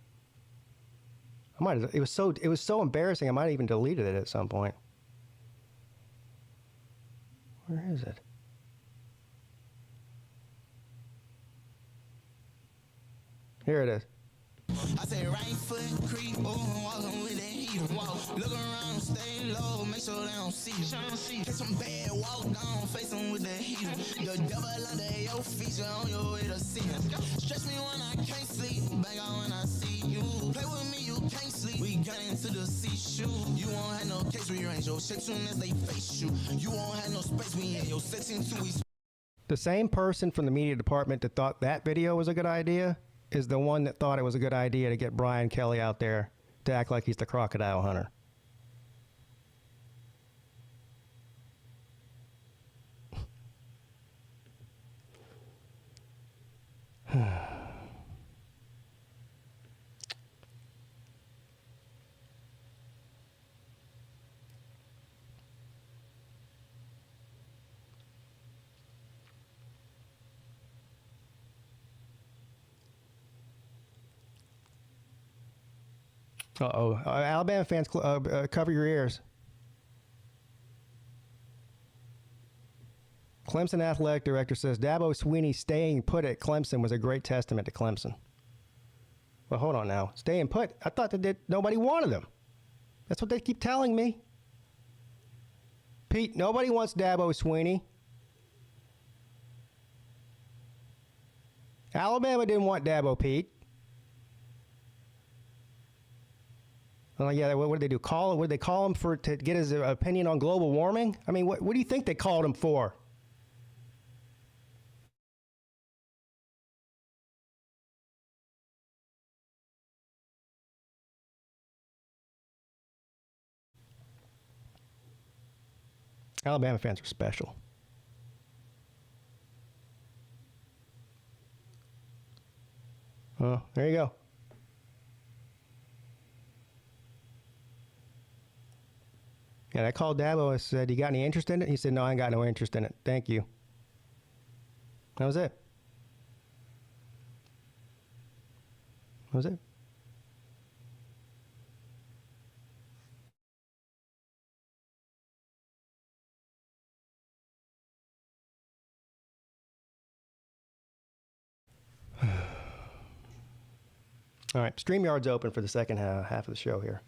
It was so embarrassing. I might have even deleted it at some point. Where is it? Here it is. I say right foot creep, walking with that heater. Look around, stay low, make sure they don't see you. Get some bad, walk down, face them with the heater. The devil under your feature on your way to see him. Stress me when I can't sleep, bang out when I see you. Play with me, you can't sleep. We got into the sea-shoe. You won't have no case rearrange your shit soon as they face you. You won't have no space, we in your section 2 weeks. The same person from the media department that thought that video was a good idea is the one that thought it was a good idea to get Brian Kelly out there to act like he's the crocodile hunter. Uh-oh. Alabama fans, cover your ears. Clemson athletic director says Dabo Swinney staying put at Clemson was a great testament to Clemson. Well, hold on now. Staying put? I thought that nobody wanted him. That's what they keep telling me. Pete, nobody wants Dabo Swinney. Alabama didn't want Dabo, Pete. Well, yeah, what did they do? What did they call him for to get his opinion on global warming? I mean, what do you think they called him for? Alabama fans are special. Oh, there you go. And I called Dabo. I said, "You got any interest in it?" He said, "No, I ain't got no interest in it. Thank you." That was it. That was it. All right, StreamYard's open for the second half of the show here.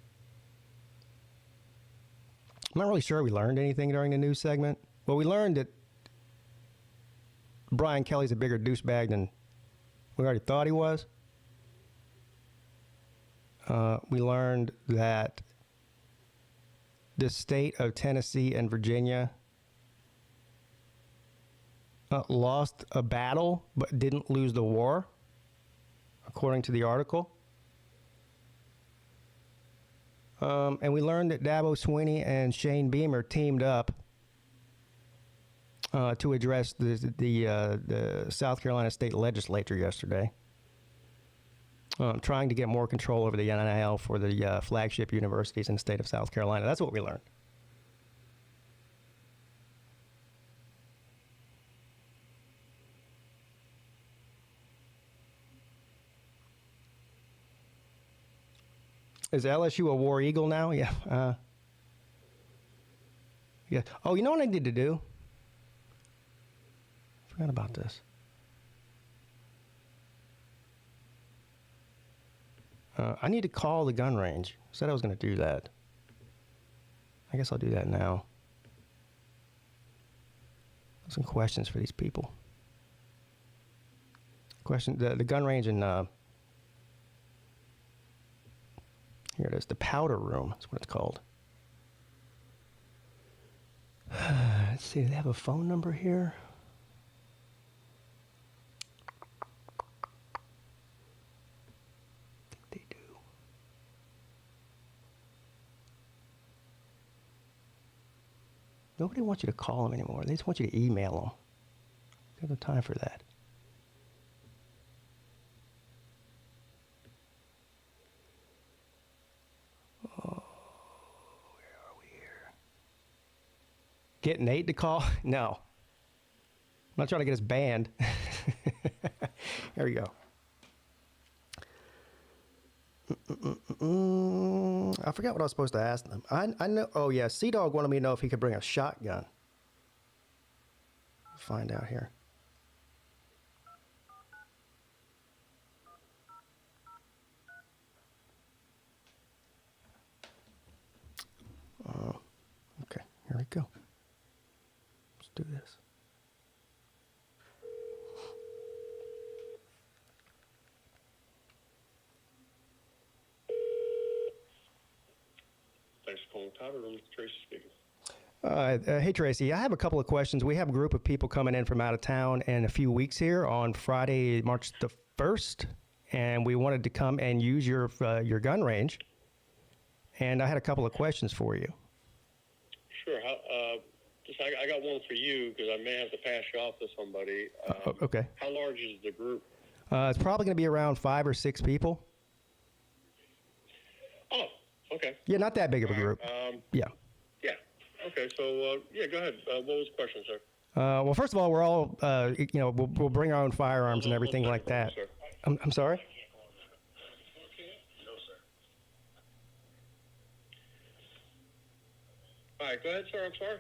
I'm not really sure we learned anything during the news segment. Well, we learned that Brian Kelly's a bigger douchebag than we already thought he was. We learned that the state of Tennessee and Virginia lost a battle but didn't lose the war, according to the article. And we learned that Dabo Swinney and Shane Beamer teamed up to address the South Carolina State Legislature yesterday, trying to get more control over the NIL for the flagship universities in the state of South Carolina. That's what we learned. Is LSU a War Eagle now? Yeah. Yeah. Oh, you know what I need to do? Forgot about this. I need to call the gun range. Said I was going to do that. I guess I'll do that now. Some questions for these people. The gun range in here it is, the powder room. That's what it's called. Let's see, do they have a phone number here? I think they do. Nobody wants you to call them anymore. They just want you to email them. They have no time for that. Get Nate to call? No. I'm not trying to get us banned. There we go. I forgot what I was supposed to ask them. I know. Oh, yeah. Sea-Dog wanted me to know if he could bring a shotgun. Find out here. Okay. Here we go. Do this. Thanks for calling Powder Room. Tracy speaking. Hey, Tracy. I have a couple of questions. We have a group of people coming in from out of town in a few weeks here on Friday, March the 1st, and we wanted to come and use your gun range. And I had a couple of questions for you. Sure. I got one for you because I may have to pass you off to somebody. Okay. How large is the group? It's probably going to be around 5 or 6 people. Oh, okay. Yeah, not that big of a group. Yeah. Yeah. Okay. So, go ahead. What was the question, sir? Well, first of all, we're all, we'll bring our own firearms and everything like that. Sir. I'm sorry? No, sir. All right. Go ahead, sir. I'm sorry.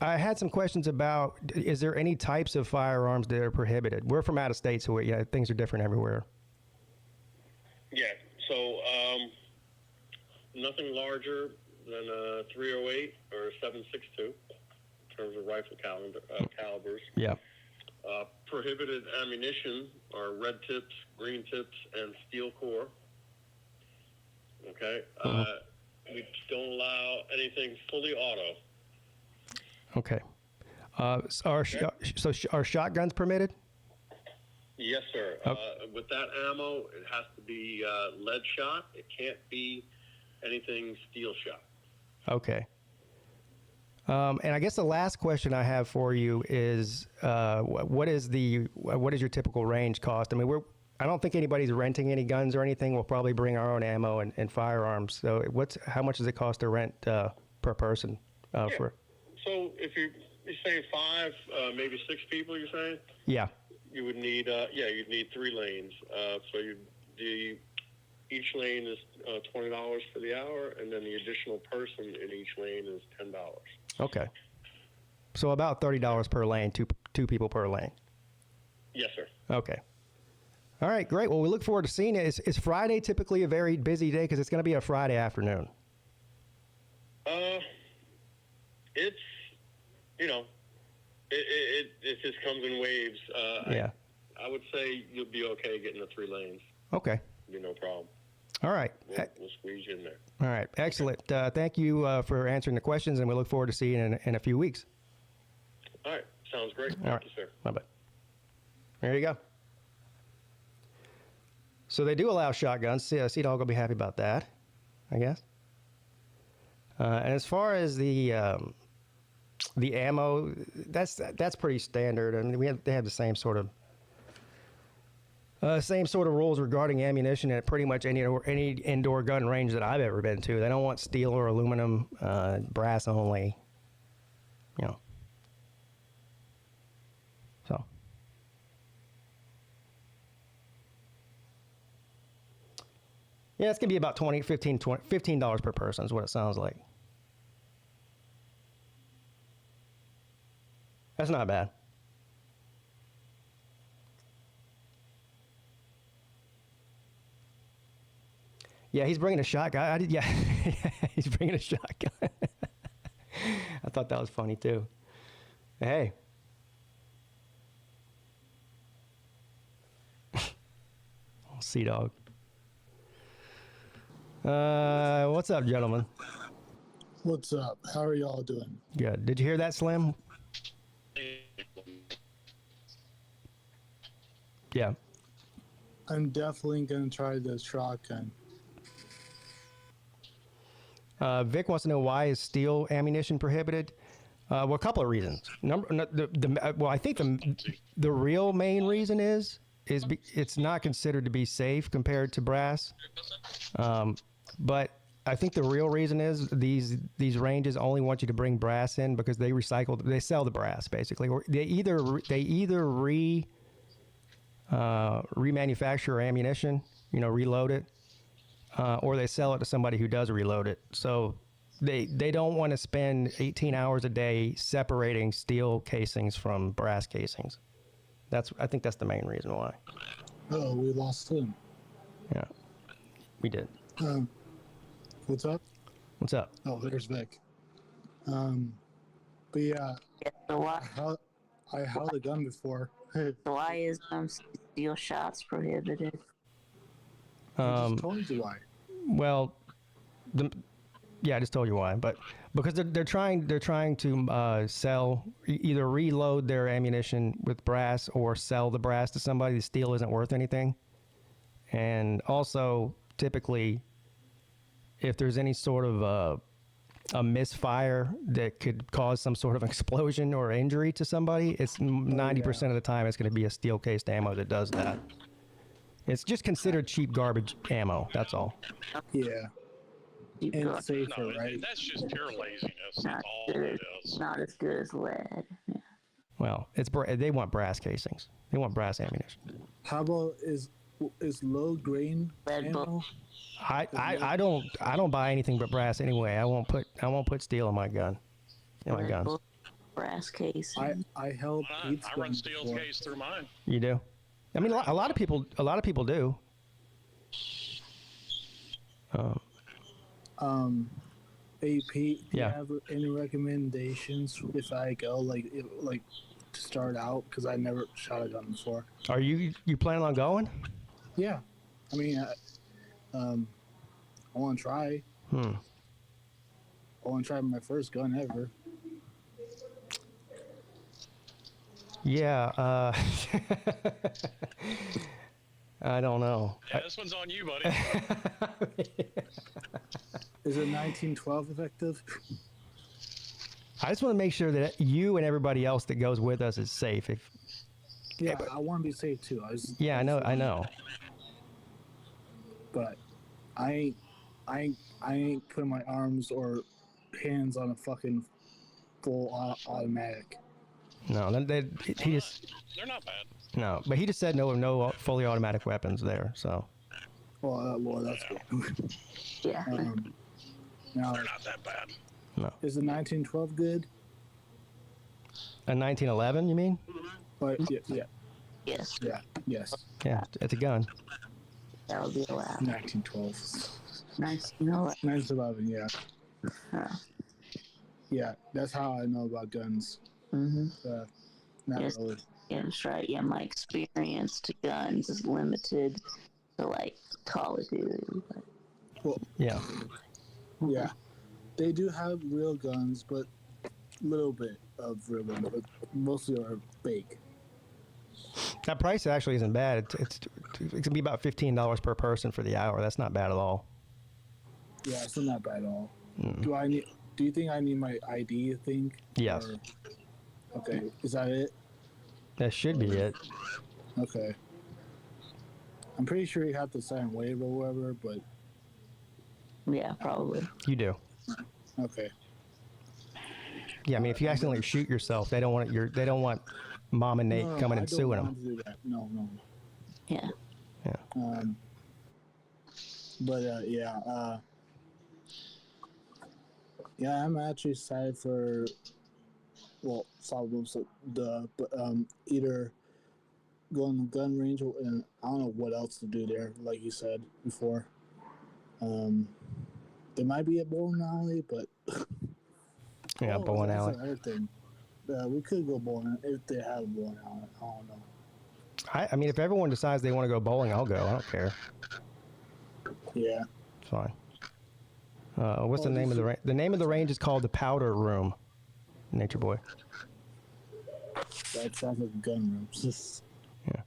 I had some questions about, is there any types of firearms that are prohibited? We're from out of state, so things are different everywhere. Yeah. So, nothing larger than a 308 or a 7.62 in terms of rifle calibers. Yeah. Prohibited ammunition are red tips, green tips, and steel core. Okay. We don't allow anything fully auto. Okay. So are shotguns permitted? Yes, sir. With that ammo, it has to be lead shot. It can't be anything steel shot. Okay. And I guess the last question I have for you is, what is your typical range cost? I mean, I don't think anybody's renting any guns or anything. We'll probably bring our own ammo and firearms. So how much does it cost to rent per person? For? So if you say 5, maybe 6 people, you're saying? Yeah. You would need, you'd need 3 lanes. So each lane is $20 for the hour, and then the additional person in each lane is $10. Okay. So about $30 per lane, two people per lane. Yes, sir. Okay. All right, great. Well, we look forward to seeing it. Is Friday typically a very busy day? Because it's going to be a Friday afternoon. It's, it just comes in waves. Yeah. I would say you'll be okay getting the 3 lanes. Okay. Be no problem. All right. We'll squeeze you in there. All right. Excellent. Thank you for answering the questions, and we look forward to seeing you in a few weeks. All right. Sounds great. All Thank right. you, sir. Bye-bye. There you go. So they do allow shotguns. Sea Dog will be happy about that, I guess. And as far as the ammo, that's pretty standard. I mean, they have the same sort of rules regarding ammunition at pretty much any indoor gun range that I've ever been to. They don't want steel or aluminum, brass only. So. Yeah, it's going to be about $15 per person is what it sounds like. That's not bad. Yeah, he's bringing a shotgun. Yeah, he's bringing a shotgun. I thought that was funny too. Hey. Sea Dog. What's up, gentlemen? What's up? How are y'all doing? Good. Did you hear that, Slim? Yeah. I'm definitely going to try the shotgun. Vic wants to know, why is steel ammunition prohibited? Well, a couple of reasons. I think the real main reason is it's not considered to be safe compared to brass. But I think the real reason is these ranges only want you to bring brass in because they sell the brass basically, or they either remanufacture ammunition, reload it, or they sell it to somebody who does reload it. So they don't want to spend 18 hours a day separating steel casings from brass casings. I think that's the main reason why. Oh, we lost him. Yeah, we did. What's up? What's up? Oh, there's Vic. But yeah, I held a gun before. Why is steel shots prohibited? I just told you why. Well, I just told you why. But because they're trying to sell, either reload their ammunition with brass or sell the brass to somebody. The steel isn't worth anything, and also typically, if there's any sort of a misfire that could cause some sort of explosion or injury to somebody, it's 90% of the time it's going to be a steel cased ammo that does that. It's just considered cheap garbage ammo. That's all. Yeah. And it's safer, right? That's just pure laziness. Not That's all good. it is. Not as good as lead. Yeah. Well, they want brass casings. They want brass ammunition. How about is low grain Lead ammo? I don't buy anything but brass anyway. I won't put steel in my gun. In my guns. Brass case. I held Pete's I run gun steel before. case through mine. You do? I mean, a lot of people do. Hey Pete, do Yeah. you have any recommendations if I go like to start out? Because I never shot a gun before. Are you planning on going? Yeah, I mean, I want to try. I want to try my first gun ever. Yeah. I don't know. Yeah, this one's on you, buddy. Is it 1912 effective? I just want to make sure that you and everybody else that goes with us is safe. Yeah, I want to be safe too. I know. But I ain't putting my arms or hands on a fucking full automatic. No, They're not bad. No, but he just said no fully automatic weapons there. So. Well, that's good. Yeah. Now, They're not that bad. No. Is the 1912 good? A 1911, you mean? But yeah. Yes. Yeah. Yes. Yeah, it's a gun. That would be allowed. 1912. 1911. 1911. Yeah. Huh. Yeah. That's how I know about guns. Mm-hmm. Not Yes. really. Yeah, that's right. Yeah, my experience to guns is limited to like Call of Duty. But... Well, yeah. Yeah. They do have real guns, but a little bit of real guns, but mostly are fake. That price actually isn't bad. It can be about $15 per person for the hour. That's not bad at all. Yeah, it's not bad at all. Mm. Do you think I need my ID, you think? Yes. Okay. Is that it? That should be it. Okay. I'm pretty sure you have to sign a waiver or whatever, but Yeah, probably. You do. okay. Yeah, I mean, if you accidentally shoot yourself, they don't want Mom and Nate coming and suing them. To do that. No. Yeah. Yeah. But yeah, I'm actually excited for either going to the gun range and I don't know what else to do there, like you said before. There might be a bowling alley, but Yeah, bowling alley. That's another thing. We could go bowling if they have a bowling alley. I don't know. I mean, if everyone decides they want to go bowling, I'll go. I don't care. Yeah. It's fine. What's the name of the range? The name of the range is called the Powder Room. Nature Boy. That sounds like a gun room. Yeah.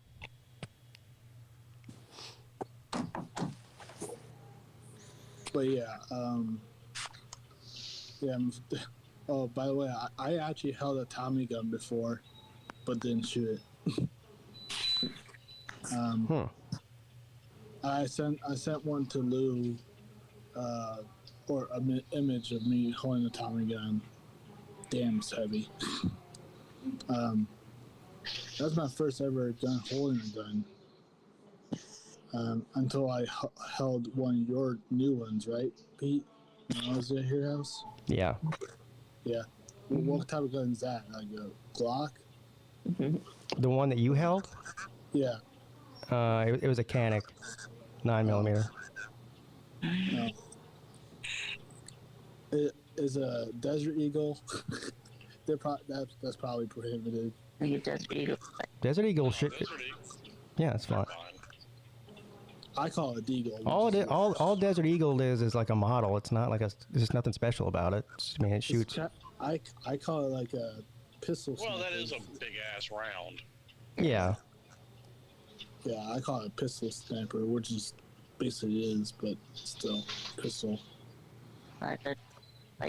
But yeah, oh, by the way, I actually held a Tommy gun before, but didn't shoot it. I sent one to Lou, or an image of me holding a Tommy gun. Damn, it's heavy. That's my first ever gun holding a gun. Until I held one of your new ones, right, Pete? When I was at your house? Yeah. Yeah. Well, what type of gun is that? Like a Glock? The one that you held? Yeah. It was a Canic, 9mm. No. It is a Desert Eagle. That's probably prohibited. I think Desert Eagle. Desert Eagle shit. Yeah, it's fine. I call it Deagle. All Desert Eagle is like a model. It's not like there's just nothing special about it. I mean, it shoots. I call it like a pistol. Well, sniper. that is a big ass round. Yeah. Yeah, I call it a pistol sniper, which is basically is, but still pistol. Like, I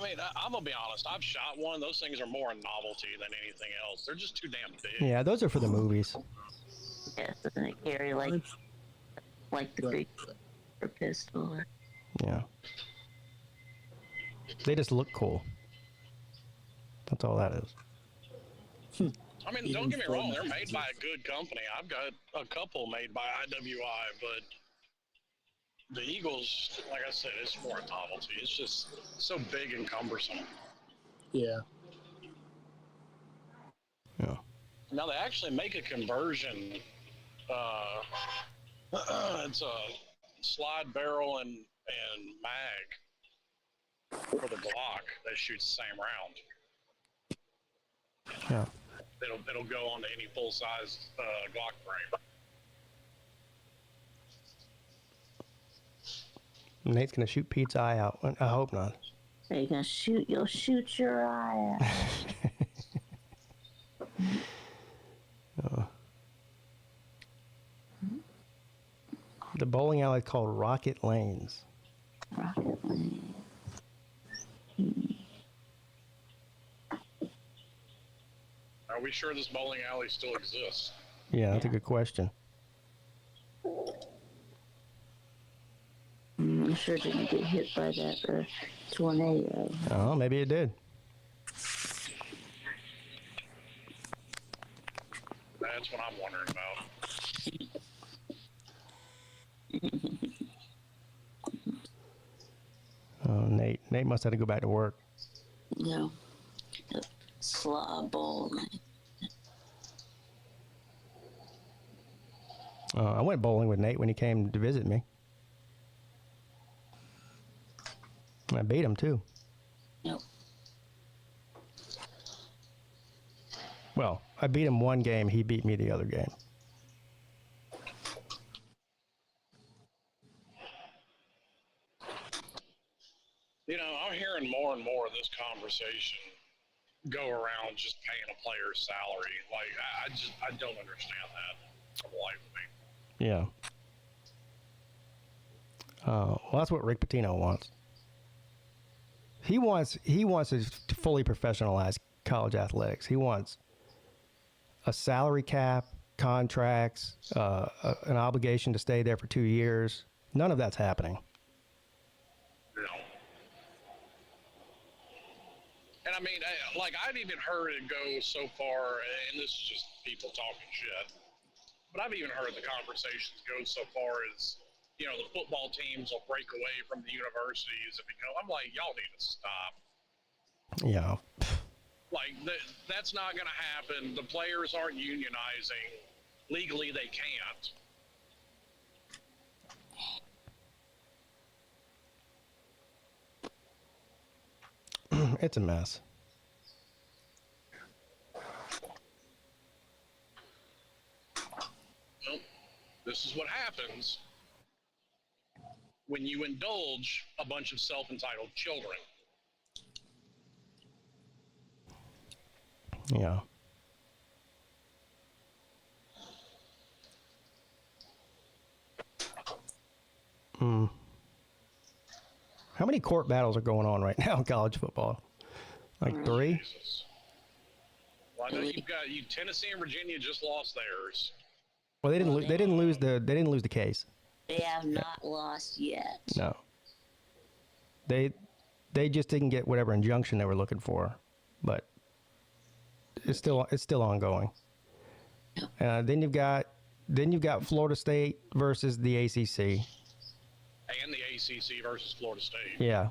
mean, I'm gonna be honest. I've shot one. Those things are more a novelty than anything else. They're just too damn big. Yeah, those are for the movies. yeah, doesn't it carry like the big pistol? Yeah. They just look cool. That's all that is. I mean, don't get me wrong. They're made by a good company. I've got a couple made by IWI, but the Eagles, like I said, it's more a novelty. It's just so big and cumbersome. Yeah. Yeah. Now they actually make a conversion. It's a slide barrel and mag for the Glock that shoots the same round. Yeah. It'll go onto any full size Glock frame. Nate's gonna shoot Pete's eye out. I hope not. So you'll shoot your eye out. The bowling alley is called Rocket Lanes. Rocket Lane. Are we sure this bowling alley still exists? Yeah, that's a good question. I'm sure it didn't get hit by that tornado. Oh, maybe it did. That's what I'm wondering about. Oh, Nate must have to go back to work. No. Slob bowl. I went bowling with Nate when he came to visit me. I beat him, too. Nope. Well, I beat him one game. He beat me the other game. You know, I'm hearing more and more of this conversation go around just paying a player's salary. Like, I don't understand that for the life of me. Yeah. Well, that's what Rick Pitino wants. He wants to fully professionalize college athletics. He wants a salary cap, contracts, an obligation to stay there for 2 years. None of that's happening. No. And I mean, I've even heard it go so far, and this is just people talking shit, but I've even heard the conversations go so far as, you know, the football teams will break away from the universities if it go. I'm like, y'all need to stop. Yeah. Like, that's not going to happen. The players aren't unionizing. Legally, they can't. It's a mess. Well, this is what happens when you indulge a bunch of self-entitled children. Yeah. How many court battles are going on right now in college football? Like 3? Jesus. Well, I know Tennessee and Virginia just lost theirs. Well, they didn't lose the case. They have not lost yet. No. They just didn't get whatever injunction they were looking for, but it's still ongoing. Then you've got Florida State versus the ACC. And the ACC versus Florida State. Yeah.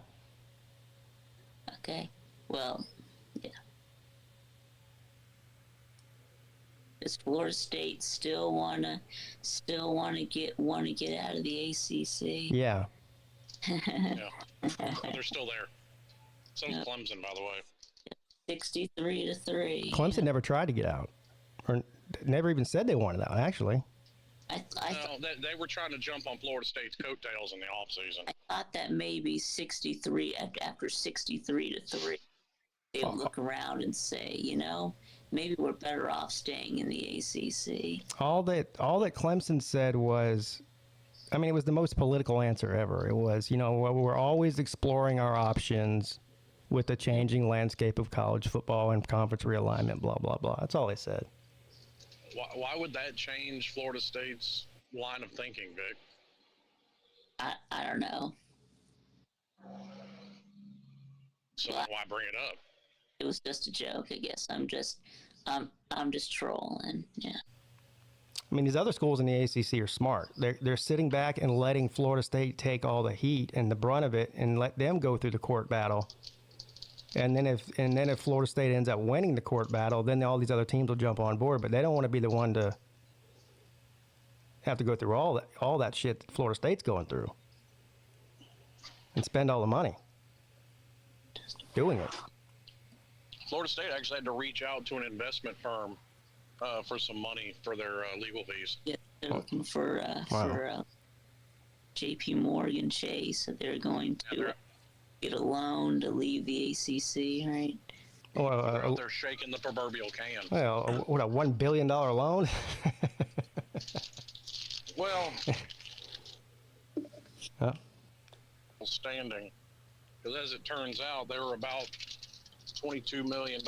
Okay. Well, yeah. Does Florida State still wanna get out of the ACC? Yeah. Yeah. They're still there. So's Clemson, by the way. 63-3. Clemson never tried to get out, or never even said they wanted out. Actually. They were trying to jump on Florida State's coattails in the offseason. I thought that maybe 63 after 63-3, they would look around and say, you know, maybe we're better off staying in the ACC. All that Clemson said was, I mean, it was the most political answer ever. It was, you know, we're always exploring our options with the changing landscape of college football and conference realignment, blah, blah, blah. That's all they said. Why would that change Florida State's line of thinking, Vic? I don't know. So why bring it up? It was just a joke, I guess. I'm just trolling. Yeah. I mean, these other schools in the ACC are smart. They're sitting back and letting Florida State take all the heat and the brunt of it, and let them go through the court battle. And then if Florida State ends up winning the court battle, then all these other teams will jump on board. But they don't want to be the one to have to go through all that shit that Florida State's going through and spend all the money doing it. Florida State actually had to reach out to an investment firm for some money for their legal fees. Yeah, they're looking for J.P. Morgan Chase. So they're going to get a loan to leave the ACC, right? They're out there shaking the proverbial can. Well, what, a $1 billion loan? Well, standing. Because as it turns out, they were about $22 million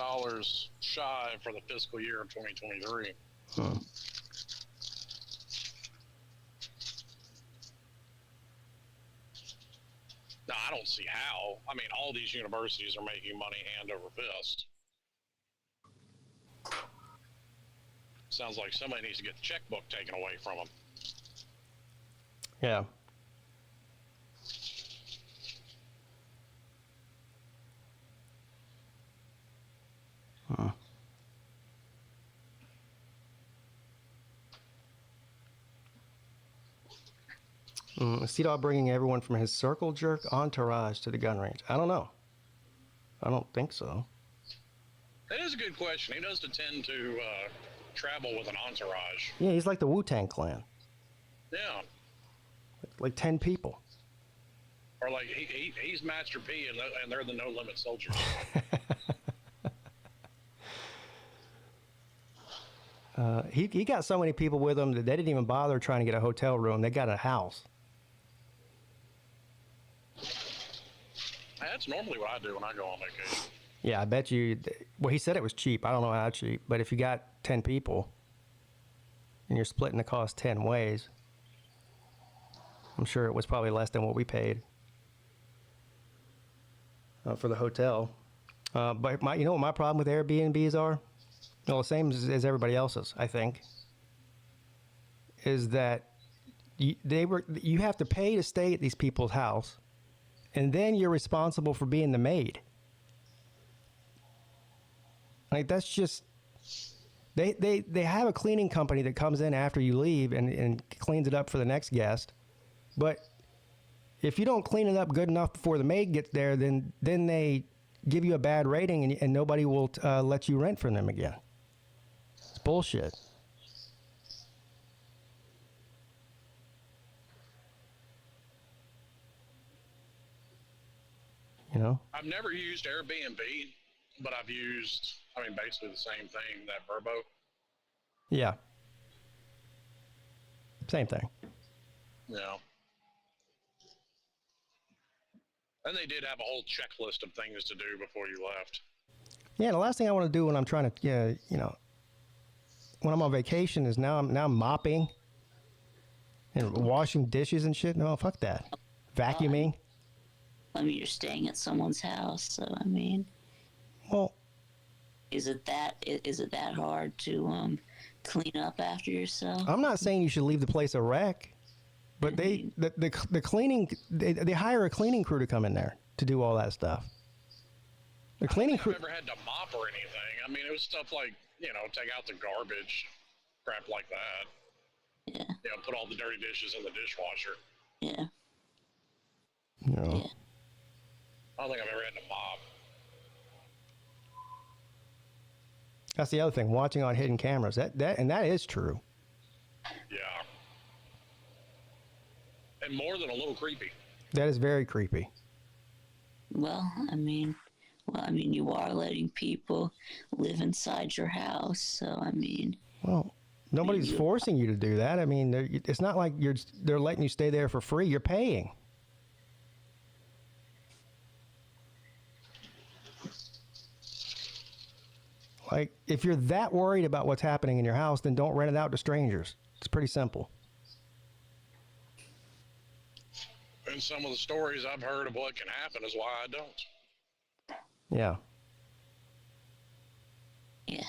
shy for the fiscal year of 2023. Huh. Now, I don't see how. I mean, all these universities are making money hand over fist. Sounds like somebody needs to get the checkbook taken away from them. Yeah. Huh. Seedall bringing everyone from his circle jerk entourage to the gun range. I don't know. I don't think so. That is a good question. He does tend to travel with an entourage. Yeah, he's like the Wu-Tang Clan. Yeah. Like 10 people. Or like he's Master P and they're the No Limit Soldiers. He got so many people with him that they didn't even bother trying to get a hotel room. They got a house. That's normally what I do when I go on vacation. Yeah, I bet you. Well, he said it was cheap. I don't know how cheap, but if you got 10 people and you're splitting the cost 10 ways, I'm sure it was probably less than what we paid for the hotel. But you know what my problem with Airbnbs are? Well, the same as everybody else's, I think, is that you have to pay to stay at these people's house, and then you're responsible for being the maid. Like, that's just, they have a cleaning company that comes in after you leave and cleans it up for the next guest. But if you don't clean it up good enough before the maid gets there, then they give you a bad rating and nobody will let you rent from them again. It's bullshit. You know? I've never used Airbnb, but I've used, basically the same thing, that Verbo. Yeah. Same thing. Yeah. And they did have a whole checklist of things to do before you left. Yeah, the last thing I want to do when I'm trying to, when I'm on vacation is now I'm mopping and washing dishes and shit. No, fuck that. Vacuuming. You're staying at someone's house, so Well, is it that hard to clean up after yourself? I'm not saying you should leave the place a wreck, but the cleaning they hire a cleaning crew to come in there to do all that stuff. The cleaning crew. I've never had to mop or anything. It was stuff like, take out the garbage, crap like that. Yeah. Put all the dirty dishes in the dishwasher. Yeah. No. Yeah. I don't think I've ever had to mop. That's the other thing. Watching on hidden cameras. That is true. Yeah. And more than a little creepy. That is very creepy. Well, you are letting people live inside your house, so Well, nobody's forcing you to do that. It's not like they're letting you stay there for free. You're paying. Like, if you're that worried about what's happening in your house, then don't rent it out to strangers. It's pretty simple. And some of the stories I've heard of what can happen is why I don't. Yeah. Yeah.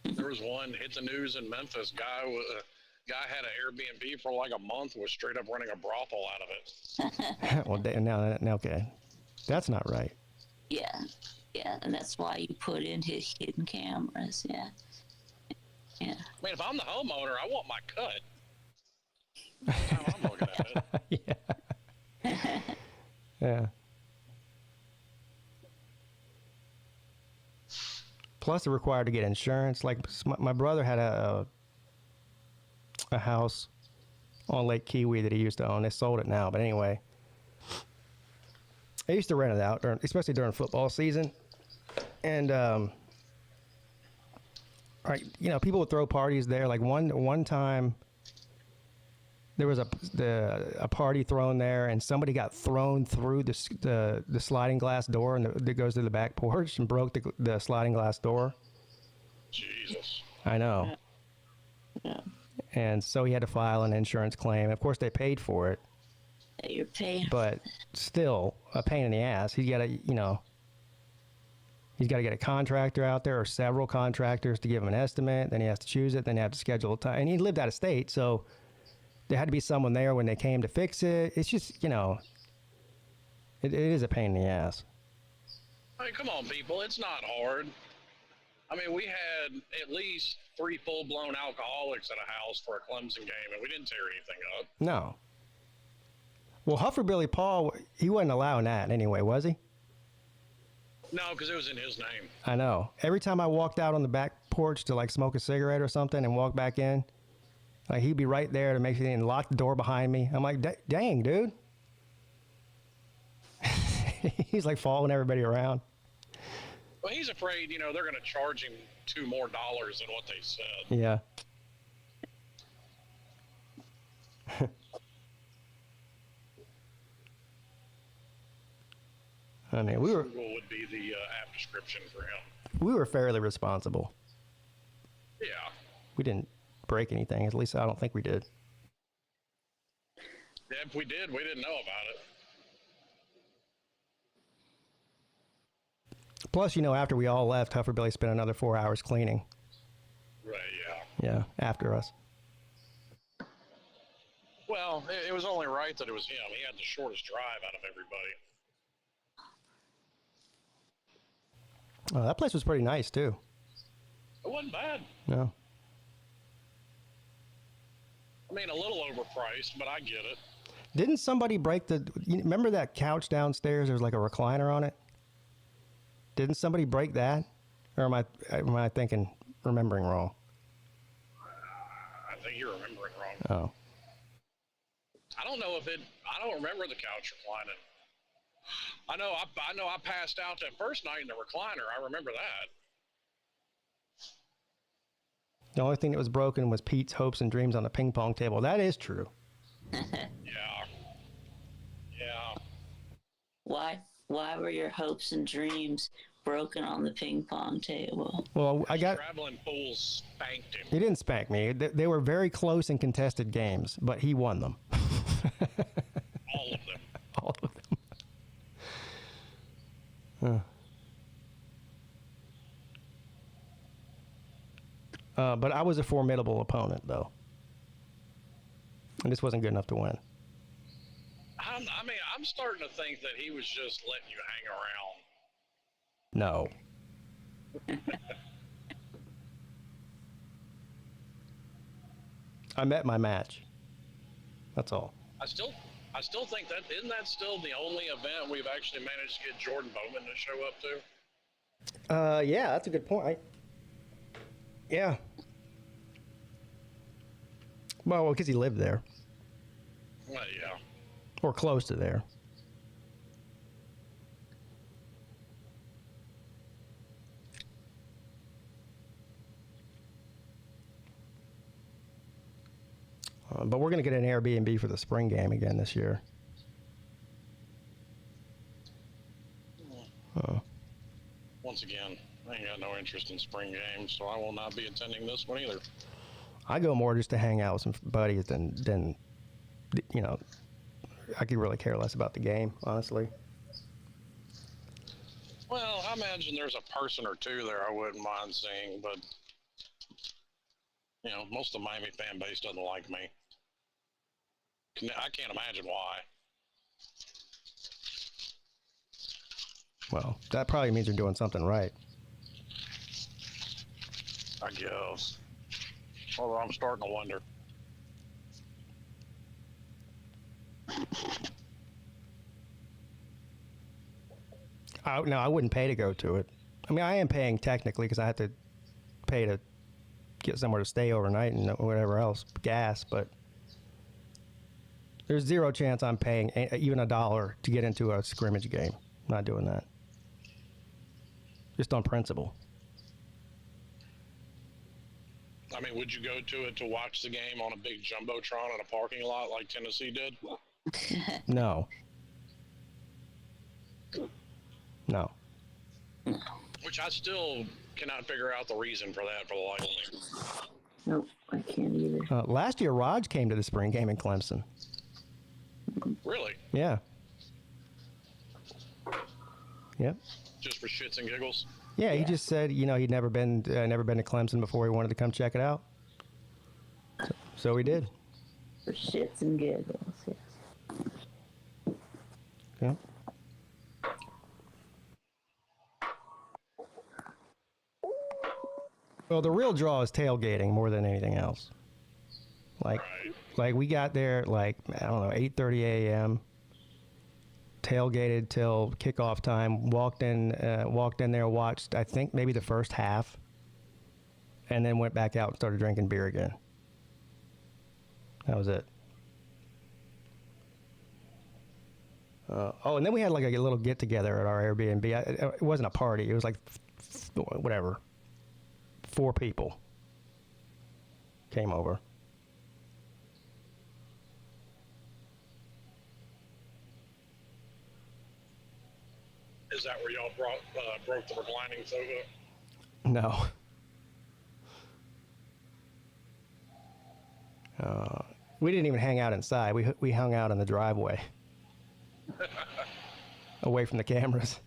There was one hit the news in Memphis. Guy had an Airbnb for like a month, was straight up running a brothel out of it. Well, now, okay. That's not right. Yeah. Yeah, and that's why you put in hidden cameras, yeah. Yeah. If I'm the homeowner, I want my cut. That's how I'm looking at it. Yeah. Yeah. Plus, they're required to get insurance. Like, my brother had a house on Lake Kiwi that he used to own. They sold it now, but anyway. I used to rent it out, especially during football season. And, people would throw parties there. Like, one time, there was a party thrown there, and somebody got thrown through the sliding glass door that goes to the back porch and broke the sliding glass door. Jesus. I know. Yeah. And so he had to file an insurance claim. Of course, they paid for it. You're paying. But still, a pain in the ass. He's got to, he's got to get a contractor out there or several contractors to give him an estimate. Then he has to choose it. Then he has to schedule a time. And he lived out of state, so there had to be someone there when they came to fix it. It's just, it is a pain in the ass. I mean, come on, people. It's not hard. I mean, we had at least 3 full-blown alcoholics at a house for a Clemson game, and we didn't tear anything up. No. Well, Hufferbilly Paul, he wasn't allowing that anyway, was he? No, because it was in his name. I know. Every time I walked out on the back porch to like smoke a cigarette or something and walk back in, like he'd be right there to make sure and lock the door behind me. I'm like, dang, dude. He's like following everybody around. Well, he's afraid, they're going to charge him $2 more than what they said. Yeah. I mean, Frugal would be the apt description for him. We were fairly responsible. Yeah. We didn't break anything. At least I don't think we did. Yeah, if we did, we didn't know about it. Plus, after we all left, Hufferbilly spent another 4 hours cleaning. Right, Yeah, after us. Well, it was only right that it was him. He had the shortest drive out of everybody. Oh, that place was pretty nice, too. It wasn't bad. No. I mean, a little overpriced, but I get it. Didn't somebody break remember that couch downstairs? There was like a recliner on it. Didn't somebody break that? Or am I remembering wrong? I think you're remembering wrong. Oh. I don't remember the couch reclining. I know I passed out that first night in the recliner. I remember that. The only thing that was broken was Pete's hopes and dreams on the ping pong table. That is true. Yeah. Why were your hopes and dreams broken on the ping pong table? Well, Traveling Fools spanked him. He didn't spank me. They were very close and contested games, but he won them. All of them. All of them. But I was a formidable opponent, though. And this wasn't good enough to win. I'm starting to think that he was just letting you hang around. No. I met my match. That's all. I still think that isn't that still the only event we've actually managed to get Jordan Bowman to show up to? Yeah, that's a good point. Yeah. Well, because he lived there. Well, yeah. Or close to there. But we're going to get an Airbnb for the spring game again this year. Once again, I ain't got no interest in spring games, so I will not be attending this one either. I go more just to hang out with some buddies than I could really care less about the game, honestly. Well, I imagine there's a person or two there I wouldn't mind seeing, but most of the Miami fan base doesn't like me. I can't imagine why. Well, that probably means you're doing something right. I guess. Although I'm starting to wonder. No, I wouldn't pay to go to it. I mean, I am paying technically because I have to pay to get somewhere to stay overnight and whatever else, gas, but there's zero chance I'm paying even $1 to get into a scrimmage game. I'm not doing that. Just on principle. I mean, would you go to it to watch the game on a big jumbotron in a parking lot like Tennessee did? No. No. Which I still cannot figure out the reason for that for the life of me. Nope, I can't either. Last year, Raj came to the spring game in Clemson. Really? Yeah. Yep. Just for shits and giggles? Yeah, he just said, you know, he'd never been to Clemson before. He wanted to come check it out. So he did. For shits and giggles, yes. Yeah. Well, the real draw is tailgating more than anything else. Like we got there like, I don't know, 8:30 a.m. Tailgated till kickoff time. Walked in there, watched I think maybe the first half, and then went back out and started drinking beer again. That was it. And then we had like a little get together at our Airbnb. It wasn't a party. It was like whatever. 4 people came over. Is that where y'all broke the reclining sofa? No. We didn't even hang out inside. We hung out in the driveway, away from the cameras.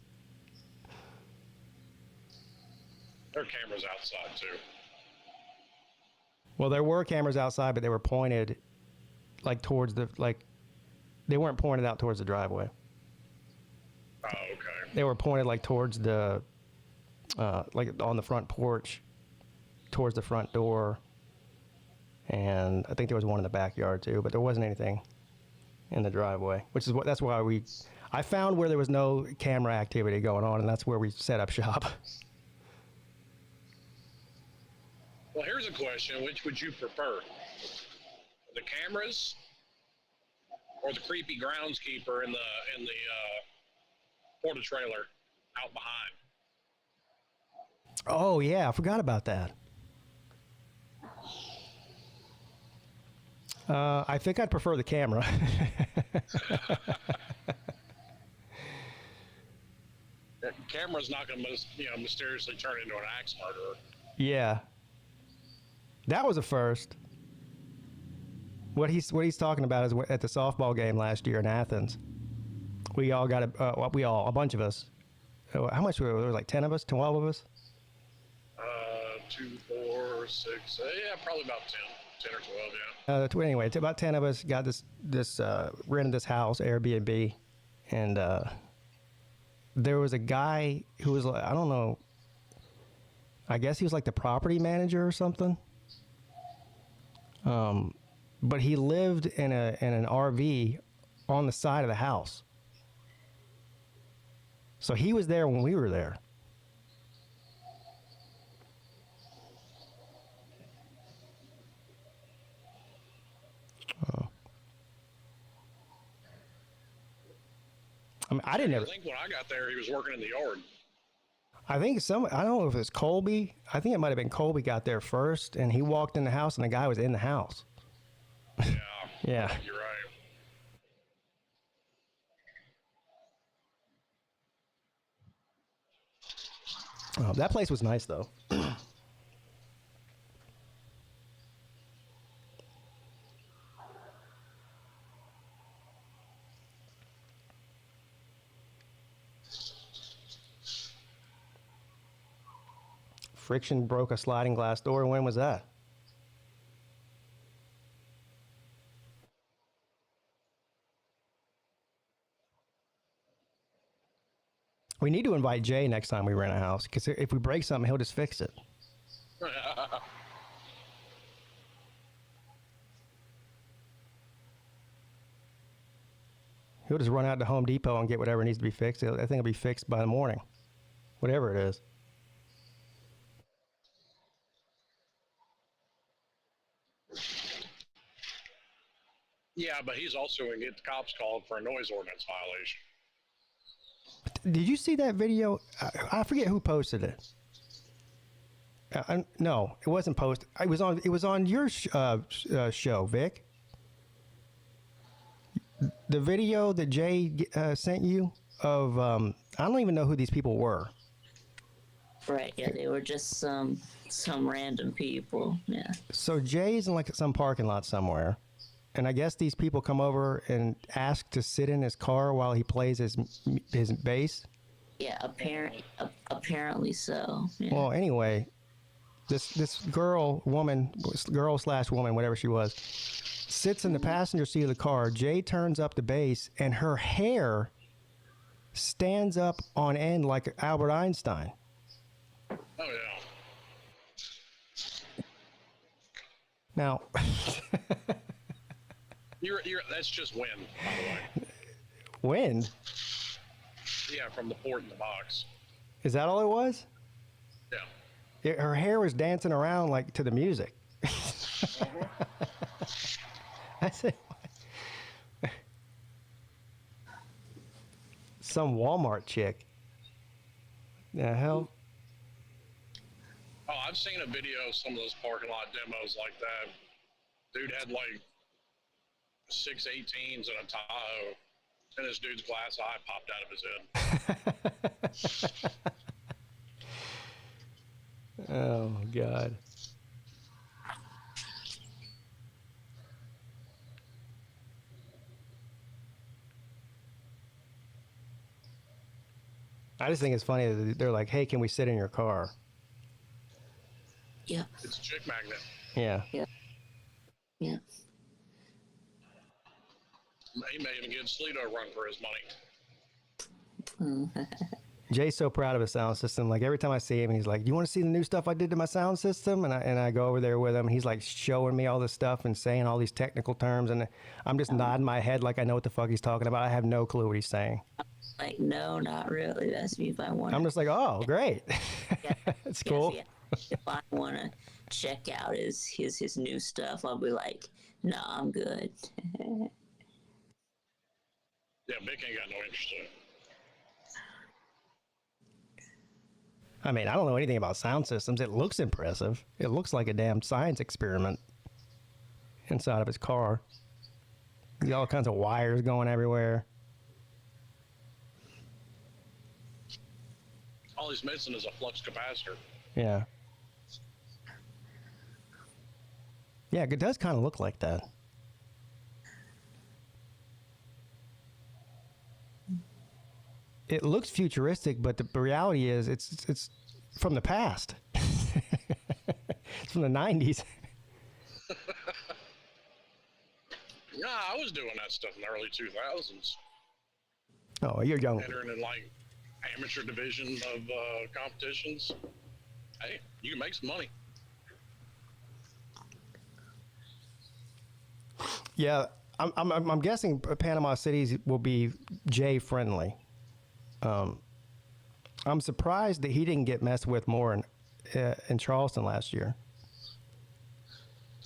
There are cameras outside too. Well, there were cameras outside, but they were pointed like towards they weren't pointed out towards the driveway. Oh, okay. They were pointed like towards the like on the front porch, towards the front door. And I think there was one in the backyard too, but there wasn't anything in the driveway, that's why I found where there was no camera activity going on, and that's where we set up shop. Well, here's a question: which would you prefer, the cameras or the creepy groundskeeper in the porta trailer out behind? Oh yeah, I forgot about that. I think I'd prefer the camera. The camera's not going to, mysteriously turn into an axe murderer. Yeah, that was a first. What he's talking about is at the softball game last year in Athens. We all got a bunch of us. How much were there? Was like 10 of us, 12 of us. 2, 4, 6. Yeah, probably about 10 or 12. Yeah. Anyway, it's about 10 of us got this rented this house, Airbnb, and there was a guy who was like, I don't know, I guess he was like the property manager or something. But he lived in an RV on the side of the house. So he was there when we were there. I mean, I think when I got there, he was working in the yard. I think I don't know if it's Colby. I think it might have been Colby got there first, and he walked in the house, and the guy was in the house. Yeah. Yeah. You're right. Oh, that place was nice, though. Friction broke a sliding glass door. When was that? We need to invite Jay next time we rent a house, because if we break something, he'll just fix it. He'll just run out to Home Depot and get whatever needs to be fixed. I think it'll be fixed by the morning, whatever it is. Yeah, but he's also going to get the cops called for a noise ordinance violation. Did you see that video? I forget who posted it. No, it wasn't posted. It was on your show, Vic. The video that Jay sent you of I don't even know who these people were. Right, yeah, they were just some random people, yeah. So Jay's in like some parking lot somewhere, and I guess these people come over and ask to sit in his car while he plays his bass. Yeah, apparently so. Yeah. Well, anyway, this girl, woman, whatever she was, sits in the passenger seat of the car. Jay turns up the bass, and her hair stands up on end like Albert Einstein. Oh yeah. Now, that's just wind, by the way. wind? Yeah, from the port in the box. Is that all it was? Yeah. Her hair was dancing around like to the music. I said, what? Some Walmart chick. The hell? Oh, I've seen a video of some of those parking lot demos like that. Dude had like 6 18s and a Tahoe, and this dude's glass eye popped out of his head. Oh, God. I just think it's funny that they're like, hey, can we sit in your car? Yeah. It's a chick magnet. Yeah. Yeah. Yeah. He may even get Sleeto run for his money. Jay's so proud of his sound system. Like every time I see him, he's like, "Do you want to see the new stuff I did to my sound system?" And I go over there with him. And he's like showing me all this stuff and saying all these technical terms, and I'm just nodding my head like I know what the fuck he's talking about. I have no clue what he's saying. Like, no, not really. That's me if I want. I'm just like, oh, great. Yeah. It's cool. Yeah. If I want to check out his new stuff, I'll be like, no, I'm good. Yeah, Vic ain't got no interest in it. I mean, I don't know anything about sound systems. It looks impressive. It looks like a damn science experiment inside of his car. There's all kinds of wires going everywhere. All he's missing is a flux capacitor. Yeah. Yeah, it does kind of look like that. It looks futuristic, but the reality is it's from the past. It's from the 90s. Yeah, I was doing that stuff in the early 2000s. Oh, you're young. Entering in like amateur division of competitions. Hey, you can make some money. Yeah, I'm guessing Panama City's will be Jay friendly. I'm surprised that he didn't get messed with more in Charleston last year.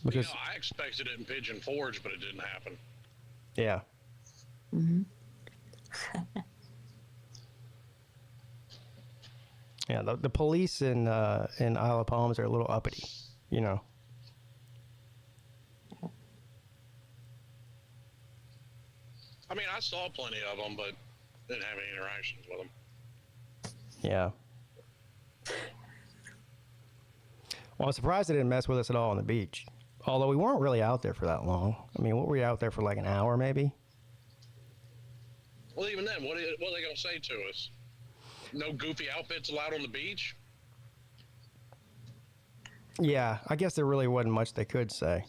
Because I expected it in Pigeon Forge, but it didn't happen. Yeah. Mm-hmm. Yeah, the police in Isle of Palms are a little uppity, you know. I mean, I saw plenty of them, but didn't have any interactions with them. Yeah. Well, I'm surprised they didn't mess with us at all on the beach. Although we weren't really out there for that long. I mean, what were we out there for, like an hour maybe? Well, even then, what are they going to say to us? No goofy outfits allowed on the beach? Yeah, I guess there really wasn't much they could say.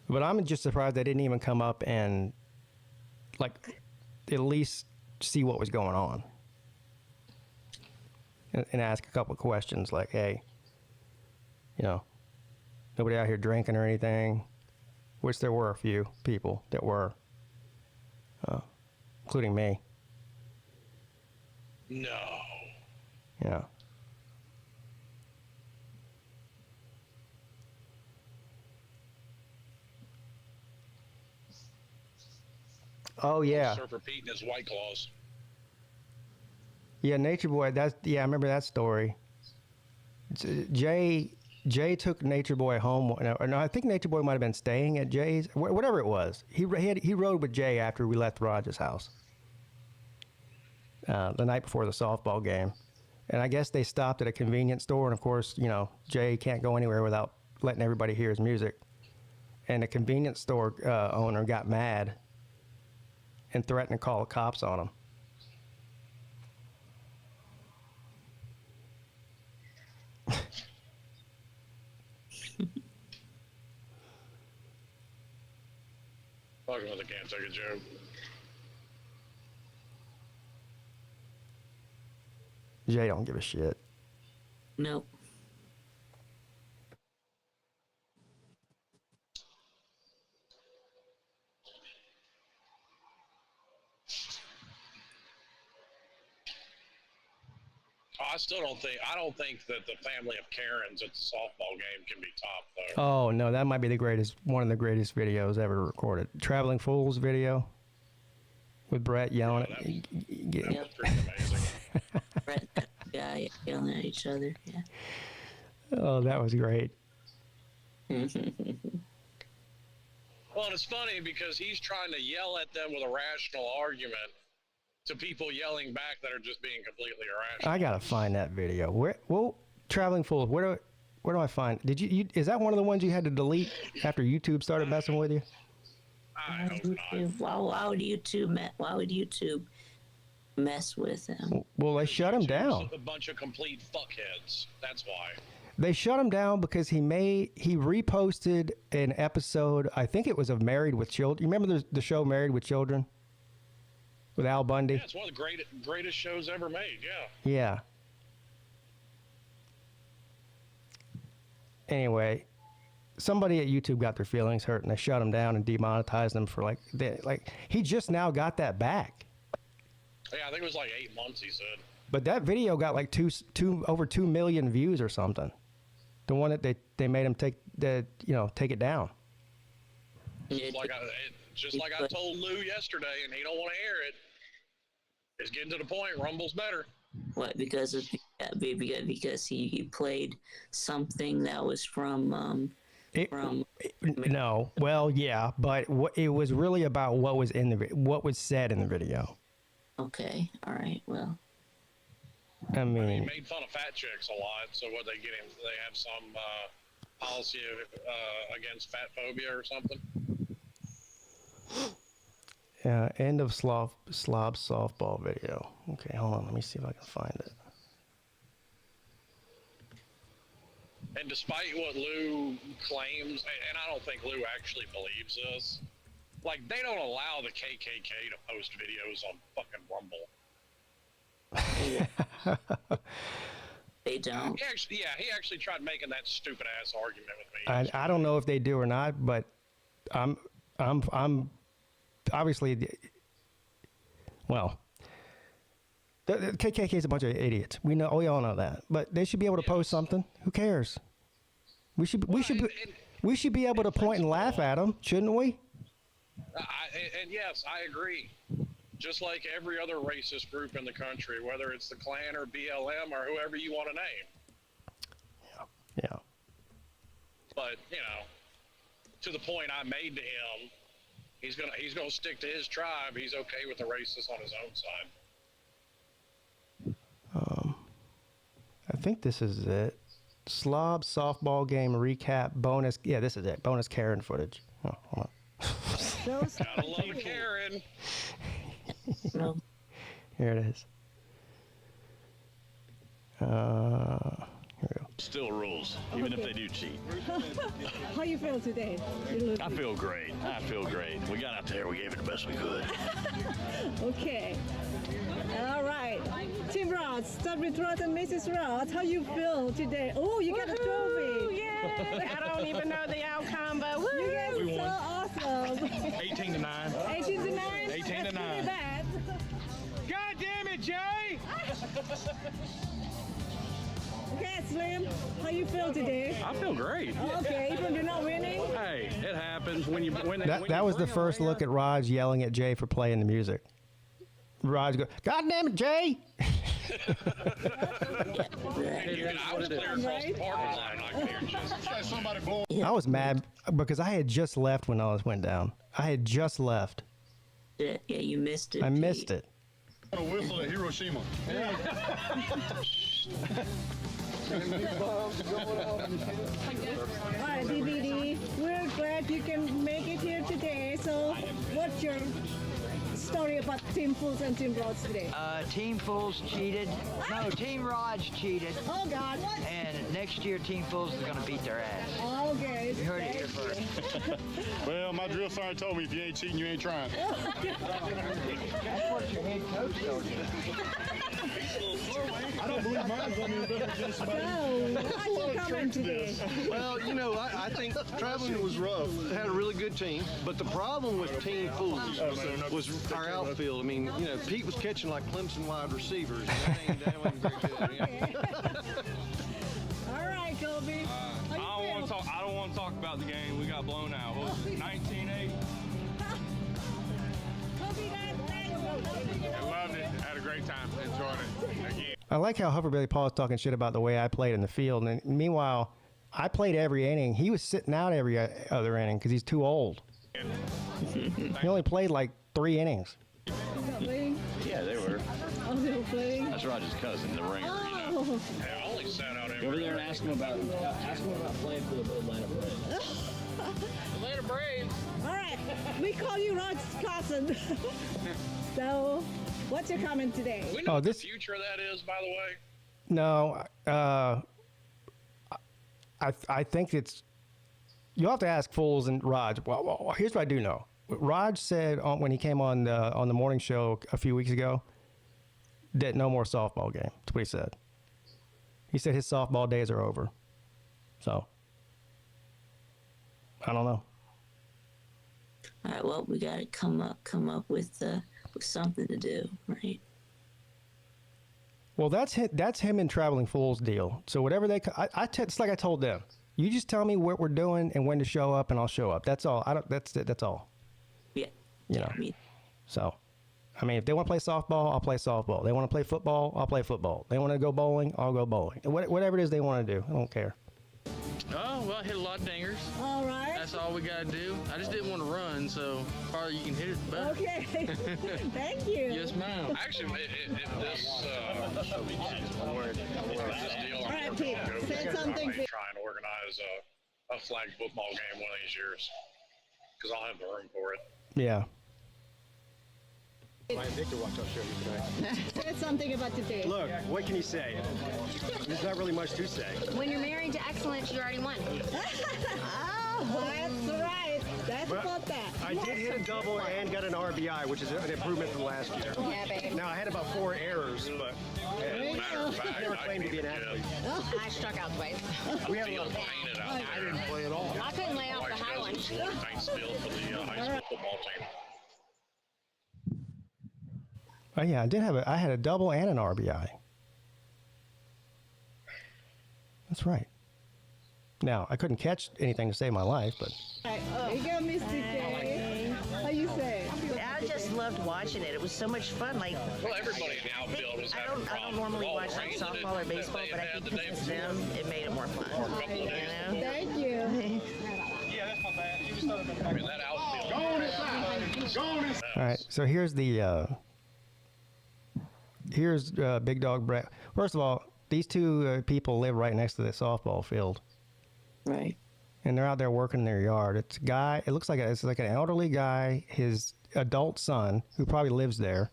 But I'm just surprised they didn't even come up and, like, at least see what was going on. And ask a couple of questions like, hey, you know, nobody out here drinking or anything, which there were a few people that were, including me. No. Yeah. Oh, yeah. Surfer Pete and his White Claws. Yeah, Nature Boy. I remember that story. Jay took Nature Boy home. No, I think Nature Boy might have been staying at Jay's. Whatever it was, he rode with Jay after we left Raj's house the night before the softball game, and I guess they stopped at a convenience store. And of course, Jay can't go anywhere without letting everybody hear his music. And the convenience store owner got mad and threatened to call the cops on him. Talking about the can't take a joke. Jay don't give a shit. Nope. I don't think that the family of Karens at the softball game can be topped, though. Oh no, that might be one of the greatest videos ever recorded. Traveling Fools video with Brett yelling. That was pretty amazing. Brett, guy yelling at each other. Yeah. Oh, that was great. Well, and it's funny because he's trying to yell at them with a rational argument to people yelling back that are just being completely irrational. I gotta find that video. Traveling Fools. Where do I find? Did you? Is that one of the ones you had to delete after YouTube started messing with you? I hope not. Why would YouTube mess with him? Well, they shut him down. A bunch of complete fuckheads. That's why. They shut him down because he reposted an episode. I think it was of Married with Children. You remember the show Married with Children? With Al Bundy? Yeah, it's one of the greatest shows ever made, yeah. Yeah. Anyway, somebody at YouTube got their feelings hurt and they shut him down and demonetized him for he just now got that back. Yeah, I think it was like 8 months, he said. But that video got like over 2 million views or something. The one that they made him take it down. Just like I told Lou yesterday, and he don't want to hear it. It's getting to the point. Rumble's better. What? Because he played something that was from. No, well, yeah, but it was really about what was said in the video. Okay, all right, well. I mean, he made fun of fat chicks a lot. So what they get him? They have some policy against fat phobia or something. Yeah, end of slob softball video. Okay, hold on. Let me see if I can find it. And despite what Lou claims, and I don't think Lou actually believes this, they don't allow the KKK to post videos on fucking Rumble. They don't. He actually tried making that stupid ass argument with me. I don't know if they do or not, but I'm obviously, the KKK is a bunch of idiots. We all know that, but they should be able to post something. Who cares? We should be able to point and laugh at them, shouldn't we? And yes, I agree. Just like every other racist group in the country, whether it's the Klan or BLM or whoever you want to name. Yeah. But to the point I made to him, he's gonna stick to his tribe. He's okay with the racists on his own side. I think this is it. Slob softball game recap bonus. Yeah, this is it. Bonus Karen footage. Oh, hold on. Gotta love a Karen. No. Here it is. Here we go. Still rules, even if they do cheat. How you feel today? I feel great. We got out there. We gave it the best we could. Okay. All right. Team Ross, start with Ross and Mrs. Ross. How you feel today? Oh, you got a trophy. Yay! I don't even know the outcome, but woo! You guys are so awesome. 18-9. 18-9? 18-9. That's pretty bad. God damn it, Jay! Okay, Slim, how you feel today? I feel great. Okay, even if you're not winning? Hey, it happens when you That was the first look at Raj yelling at Jay for playing the music. Raj goes, "God damn it, Jay!" I was mad because I had just left when all this went down. I had just left. Yeah, you missed it. I missed it. A whistle at Hiroshima. All right, DVD, we're glad you can make it here today. So, what's your story about Team Fools and Team Rods today? Team Fools cheated. No, Team Rods cheated. Oh, God. And next year, Team Fools is going to beat their ass. Okay. You heard it here first. Well, my drill sergeant told me if you ain't cheating, you ain't trying. That's what your head coach told you. I don't believe mine's on the just So, what's your comment today? Well, you know, I think traveling was rough. Had a really good team, but the problem with Team Fools was our outfield. I mean, you know, Peete was catching like Clemson wide receivers. And that wasn't very good. All right, Kobe. I don't want to talk about the game. We got blown out. What was it, 19-8? I loved it. Had a great time. Enjoyed it. Again. I like how Huckleberry Paul's talking shit about the way I played in the field. And meanwhile, I played every inning. He was sitting out every other inning because he's too old. He only played like 3 innings. Yeah, they were. Oh, they were playing? That's Roger's cousin, the ringer, you know. Yeah, I only sat out Go over there and ask him about playing for the Atlanta Braves. Atlanta Braves. All right, we call you Rod's cousin. So, what's your comment today? We know what the future of that is, by the way. No, I think it's, you'll have to ask Fools and Raj. Well, here's what I do know. Raj said when he came on the morning show a few weeks ago that no more softball game. That's what he said. He said his softball days are over. So, I don't know. All right, well, we got to come up with something to do, right? Well, that's him and Traveling Fools deal. So whatever it's like I told them. You just tell me what we're doing and when to show up, and I'll show up. That's all. That's all. Yeah. You know. So, I mean, if they want to play softball, I'll play softball. They want to play football, I'll play football. They want to go bowling, I'll go bowling. Whatever it is they want to do, I don't care. Oh, well, I hit a lot of dingers. All right. That's all we got to do. I just didn't want to run, so the farther you can hit it, the better. Okay. Thank you. Yes, ma'am. Actually, if this deal, all right, Pete, say something. Try and organize a flag football game one of these years, because I'll have the room for it. Yeah. My Victor walked up today. Say something about today. Look, what can you say? There's not really much to say. When you're married to excellence, you already won. Oh, that's right. That's about that. I did hit a double and got an RBI, which is an improvement from last year. Yeah, babe. Now, I had about 4 errors, but I never claimed to be an athlete. I struck out twice. We had a lot of I didn't play at all. I couldn't lay off the high one. Thanks, Bill, for the high school football team. Oh yeah, I had a double and an RBI. That's right. Now, I couldn't catch anything to save my life, but... There you go, Mr. J. How you say? I just loved watching it. It was so much fun. Like, well, everybody in the outfield was having problems. I don't normally watch like softball or baseball, but I think because it's them, it made it more fun. Thank you. Yeah, that's my bad. I mean, that outfield. All right, so here's Big Dog Brett. First of all, these two people live right next to the softball field. Right. And they're out there working in their yard. It's a guy, it looks like it's like an elderly guy, his adult son, who probably lives there.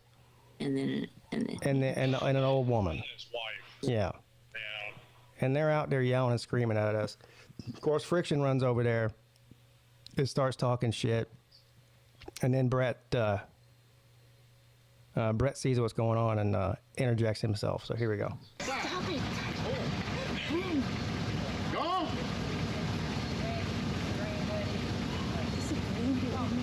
And an old woman. His wife. Yeah. And they're out there yelling and screaming at us. Of course, Friction runs over there and starts talking shit. And then Brett sees what's going on and interjects himself. So here we go. Stop it. Go!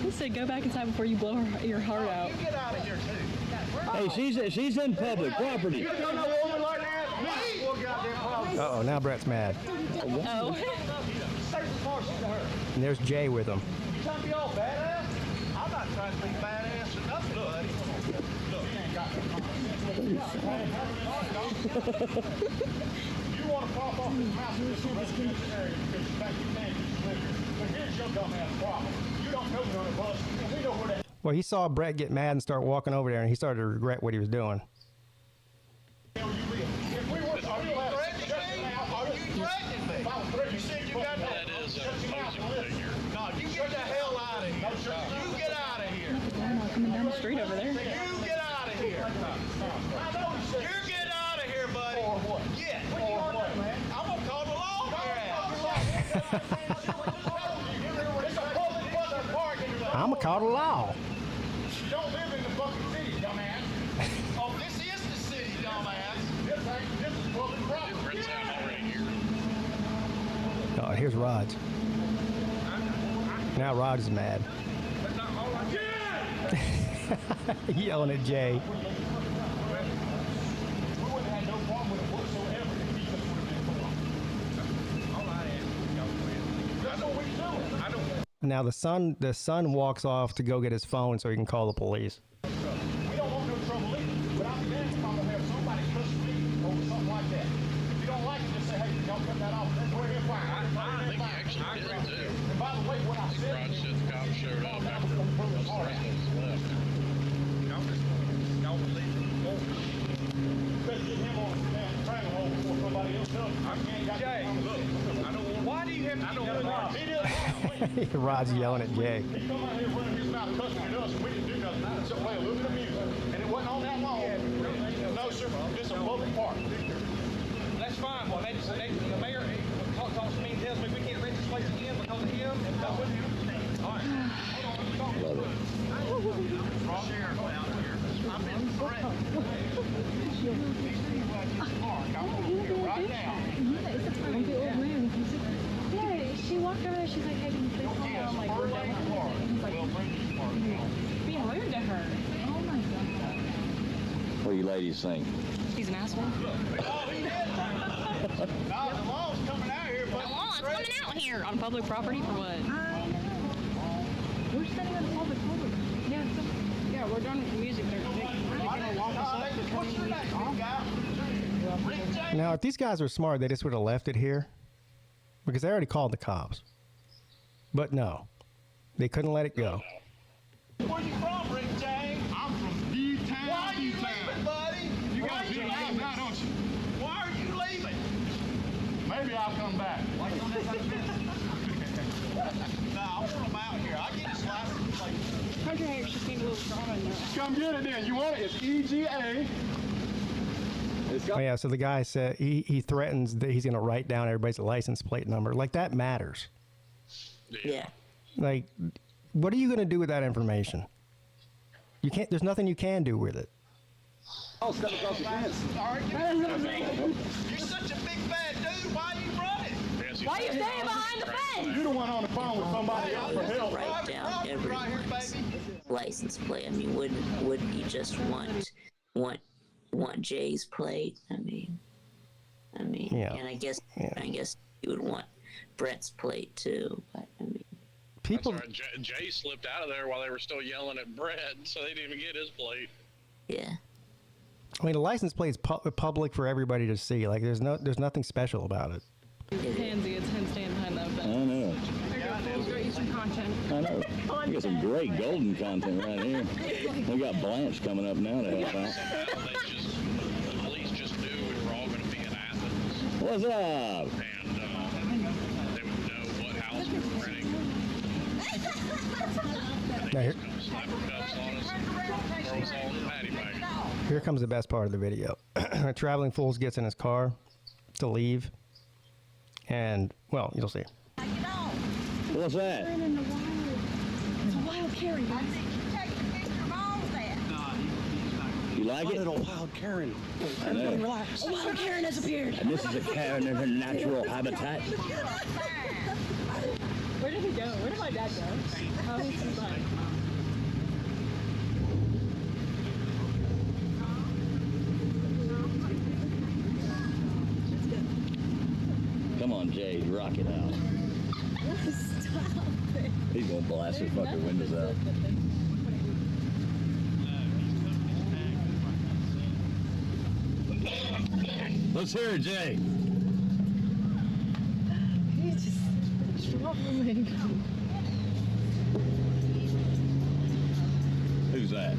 He said go back inside before you blow your heart out. You get out of here, too. Hey, she's in public property. You don't know a woman like that? Uh-oh, now Brett's mad. Oh. And there's Jay with him. You trying to be all badass? I'm not trying to be badass enough, buddy. Look. want to pop off this mouse in this residential area because you think you can't just live here. But here's your dumbass problem. You don't know none of us, and we know where that. Well, he saw Brett get mad and start walking over there, and he started to regret what he was doing. If we were to shut your mouth, are you threatening me? If I was threatening you, said you got that. Shut your mouth and listen. No, you get the hell out of here. You get out of here. Coming down the street over there. You get out of here. You get out of here, buddy. Or what? Yeah. Or what, man? I'm gonna call the law on your ass. It's a public fucking park. I'm gonna call the law. You don't live in the fucking city, dumbass. Oh, this is the city, dumbass. This is public property. Oh, here's Rods. Now Rod is mad. Yelling at Jay. We wouldn't have no problem with it whatsoever if he just would have been cool. All I ask, that's what we're doing. I don't. Now the son walks off to go get his phone so he can call the police. We don't want no trouble either, but I'm damned if I'm gonna have somebody cuss me over something like that. If you don't like it, just say, hey, y'all cut that off. Go ahead and fire. I think he actually did too. And by the way, what I said. Rod said the cops showed up after most of the rest of us left. Y'all believe it. Better get him on the damn trailer hole before somebody else does. Jay, look, I don't want. Why do you have to get that? He doesn't. Rod's yelling at Jay. He come out here running his mouth cussing at us, and we didn't do nothing except play a little bit of music. And it wasn't on that long. No, sir. It's a public park. That's fine. Well, the mayor talks to me and tells me we can't rent this place again because of him. And that's what all right. Love it. Sheriff out here. I've been threatened. These people at this park, I'm over here right now. Yeah, she walked over there. She's like, hey, can you please call me? I'm like, we're done. We'll bring this park down. Being rude to her. Oh my God. What do you ladies think? She's an asshole. Oh, he did. No, the law's coming out here, but the law's coming out here on public property for what? I know. We're standing on public property. Yeah, yeah, we're done with the music. They're gonna lock us up. What's your name, big guy? Now, if these guys were smart, they just would have left it here because they already called the cops. But no, they couldn't let it go. Where you from, Rick James? I'm from D-Town. Why are you leaving, buddy? You got to leave now, don't you? Why are you leaving? Maybe I'll come back. Why you on that kind of business? No, I want them out here. I get his license plate. Country hair just need a little strong in there. Come get it then. You want it? It's EGA. Oh, yeah, so the guy said he threatens that he's going to write down everybody's license plate number. Like, that matters. Yeah. Like, what are you going to do with that information? You can't. There's nothing you can do with it. Oh, step across the fence. You're such a big bad dude. Why are you running? Why are you standing behind the fence? You're the one on the phone with somebody else for help. Write down everyone's license plate. I mean, wouldn't you just want Jay's plate? I mean, yeah. And I guess you would want Brett's plate too. But I mean, people. Right. Jay slipped out of there while they were still yelling at Brett, so they didn't even get his plate. Yeah. I mean, the license plate is public for everybody to see. Like, there's nothing special about it. Pansy, it's him standing behind that fence. I know. We'll get you some content. I know. We got some great golden content right here. We got Blanche coming up now to help out. The police just knew we were all going to be in Athens. What's up? And they would know what house we were renting. And they just come slap their cuffs on us and throw us all in the paddy wagon. Here comes the best part of the video. Traveling Fools gets in his car to leave, and, well, you'll see. What's that? It's a wild Karen. You like it? Little wild Karen. I know. Relax. A wild Karen has appeared. And this is a Karen in her natural habitat. Where did he go? Where did my dad go? Oh, he's inside. Come on, Jay, rock it out. Stop it. He's gonna blast his fucking windows out. Let's hear it, Jay. He's just struggling. Who's that?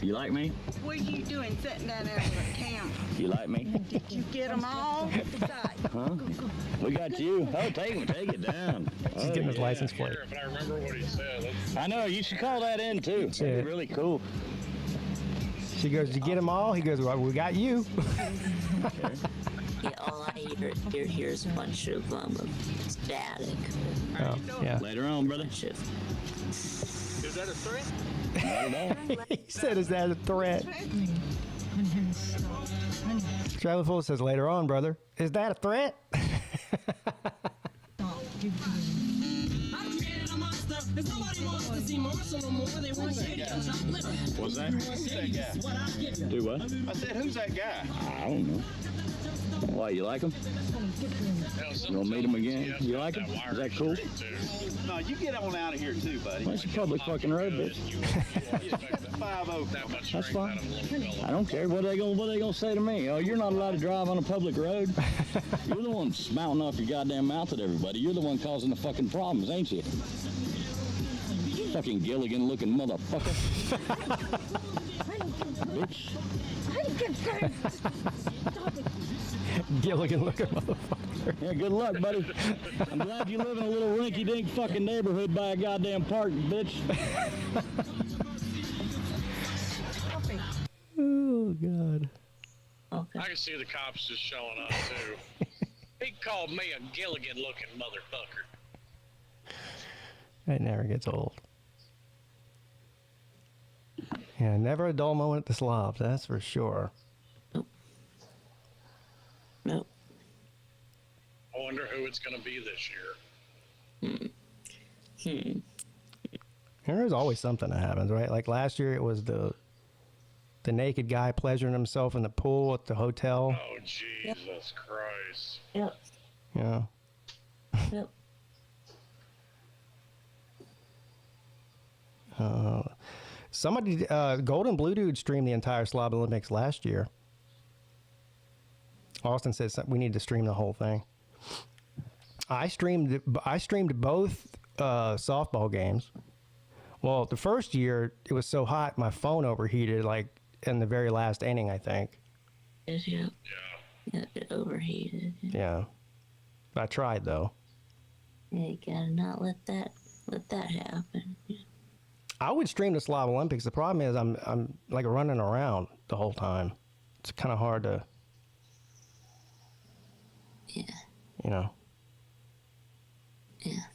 You like me? What are you doing sitting down there with a camera? You like me? Did you get them all? Huh? We got you. Oh, take it down. She's getting his license plate. But I remember what he said. I know. You should call that in, too. That'd be really cool. She goes, "Did you get them all?" He goes, "Well, we got you." Yeah, all I hear is a bunch of static. Oh, yeah. Later on, brother. Is that a threat? He said, "Is that a threat?" Traveling Full says, "Later on, brother. Is that a threat?" What's that? Who's that guy? Do what? I said, who's that guy? I don't know. Why, you like him? You want to meet him again? You like him? Is that cool? No, you get on out of here too, buddy. Well, it's a public fucking road, bitch. 5-0. That's fine. I don't care. What are they gonna say to me? Oh, you're not allowed to drive on a public road. You're the one spouting off your goddamn mouth at everybody. You're the one causing the fucking problems, ain't you? Fucking Gilligan-looking motherfucker. Bitch. Gilligan-looking motherfucker. Yeah, good luck, buddy. I'm glad you live in a little rinky-dink fucking neighborhood by a goddamn park, bitch. Oh, God. I can see the cops just showing up, too. He called me a Gilligan-looking motherfucker. It never gets old. Yeah, never a dull moment at the Slobs, that's for sure. Nope. I wonder who it's going to be this year. There's always something that happens, right? Like last year, it was the naked guy pleasuring himself in the pool at the hotel. Oh, Jesus Christ. Yep. Yeah. Yep. Somebody, Golden Blue Dude streamed the entire Slob Olympics last year. Austin says we need to stream the whole thing. I streamed both softball games. Well, the first year it was so hot, my phone overheated like in the very last inning, I think. Yeah. It overheated. Yeah. I tried though. Yeah, you gotta not let that happen. I would stream the Slob Olympics. The problem is I'm like running around the whole time. It's kind of hard to. Yeah. You know. Yeah.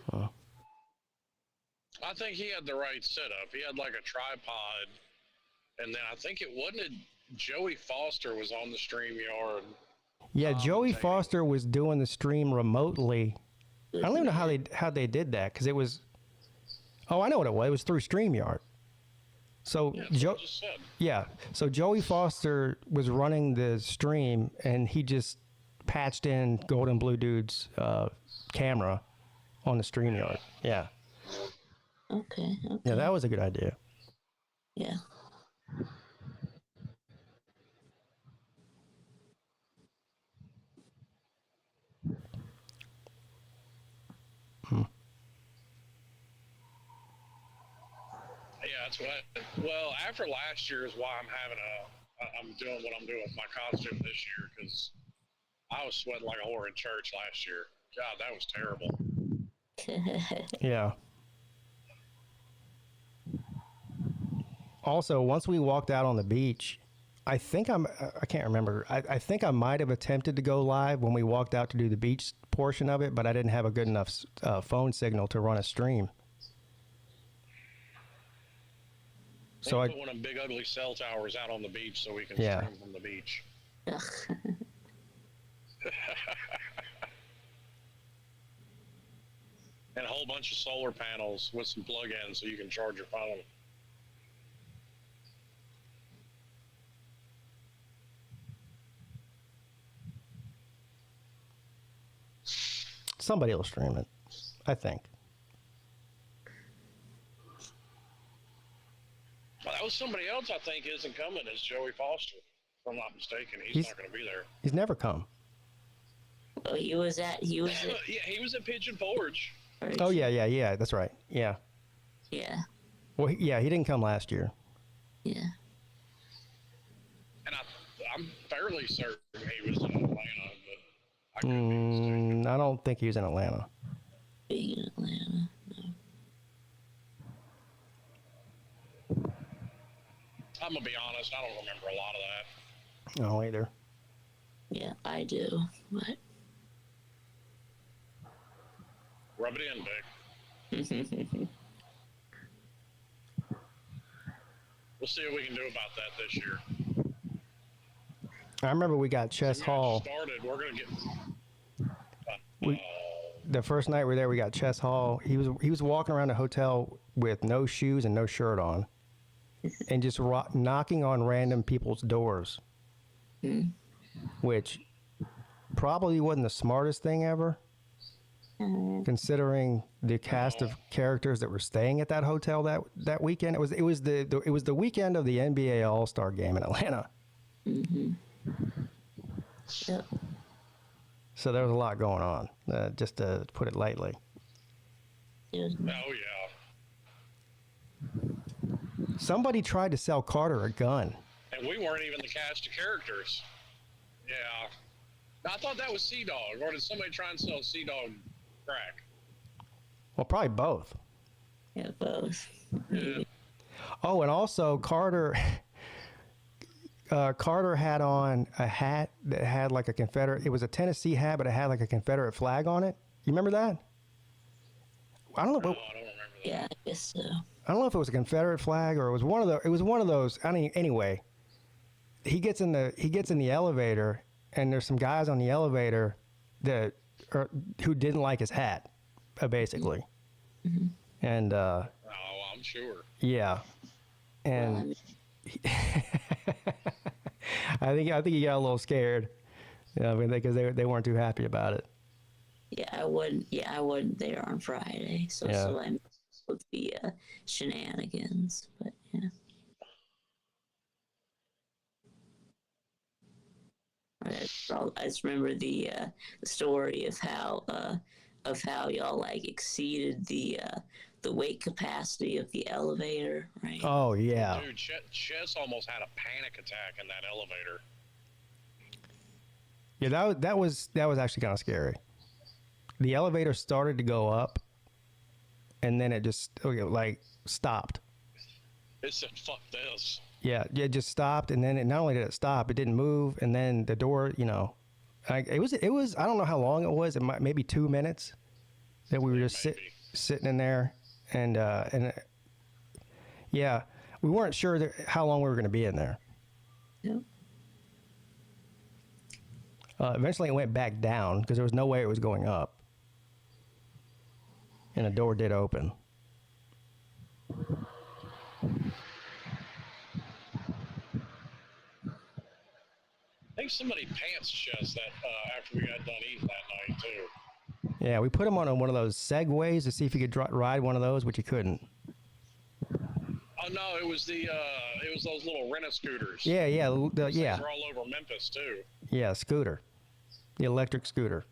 Huh. I think he had the right setup. He had like a tripod, and then I think it wasn't Joey Foster was on the StreamYard. Yeah, Joey Foster was doing the stream remotely. I don't even know how they did that because it was. Oh, I know what it was. It was through StreamYard. So so Joey Foster was running the stream and he just patched in Golden Blue Dude's camera on the StreamYard. Yeah. Okay. Yeah, that was a good idea. Yeah. Yeah, that's what. Well, after last year is why I'm doing what I'm doing with my costume this year because I was sweating like a whore in church last year. God, that was terrible. Yeah. Also, once we walked out on the beach, I can't remember. I think I might have attempted to go live when we walked out to do the beach portion of it, but I didn't have a good enough phone signal to run a stream. So I put one of them big ugly cell towers out on the beach so we can stream from the beach. And a whole bunch of solar panels with some plug-ins so you can charge your phone. Somebody will stream it, I think. Well, Oh, somebody else I think isn't coming is Joey Foster. If I'm not mistaken, he's not going to be there. He's never come. Oh, he was at. Yeah, he was at Pigeon Forge. Oh yeah. That's right. Yeah. Yeah. Well, he didn't come last year. Yeah. And I'm fairly certain he was in Atlanta, but I could be mistaken. I don't think he was in Atlanta. Being in Atlanta, no. I'm gonna be honest. I don't remember a lot of that. No, either. Yeah, I do. But rub it in, Dick. We'll see what we can do about that this year. I remember we got Chess Hall. Started. We're gonna get. The first night we were there, we got Chess Hall. He was walking around the hotel with no shoes and no shirt on, and just knocking on random people's doors, which probably wasn't the smartest thing ever, considering the cast of characters that were staying at that hotel that weekend. It was the weekend of the NBA All-Star game in Atlanta. Yep. So there was a lot going on, just to put it lightly. Oh yeah. Somebody tried to sell Carter a gun. And we weren't even the cast of characters. Yeah. I thought that was Sea Dog, or did somebody try and sell Sea Dog crack? Well, probably both. Yeah, both. Yeah. Oh, and also Carter had on a hat that had like a Confederate. It was a Tennessee hat, but it had like a Confederate flag on it. You remember that? I don't know. No, I don't remember that. Yeah, I guess so. I don't know if it was a Confederate flag or it was one of those. I mean, anyway, he gets in the elevator, and there's some guys on the elevator who didn't like his hat, basically. Mm-hmm. And oh, I'm sure. Yeah, and I think he got a little scared. I mean, because they weren't too happy about it. Yeah, I wasn't there on Friday, so I missed with the shenanigans. But yeah. I just remember the story of how y'all like exceeded the weight capacity of the elevator, right? Oh yeah. Dude, Chess almost had a panic attack in that elevator. Yeah, that was actually kind of scary. The elevator started to go up, and then it just stopped. It said, "Fuck this." Yeah, it just stopped, and then not only did it stop, it didn't move, and then the door, it was. I don't know how long it was. It might maybe 2 minutes that we were just sitting in there, and yeah, we weren't sure how long we were going to be in there. Yep. Eventually, it went back down because there was no way it was going up, and the door did open. I think somebody pants Chess that after we got done eating that night too. Yeah, we put him on one of those Segways to see if he could ride one of those, which he couldn't. Oh no, it was those little rent-a-scooters. Yeah. They're all over Memphis too. Yeah, scooter, the electric scooter.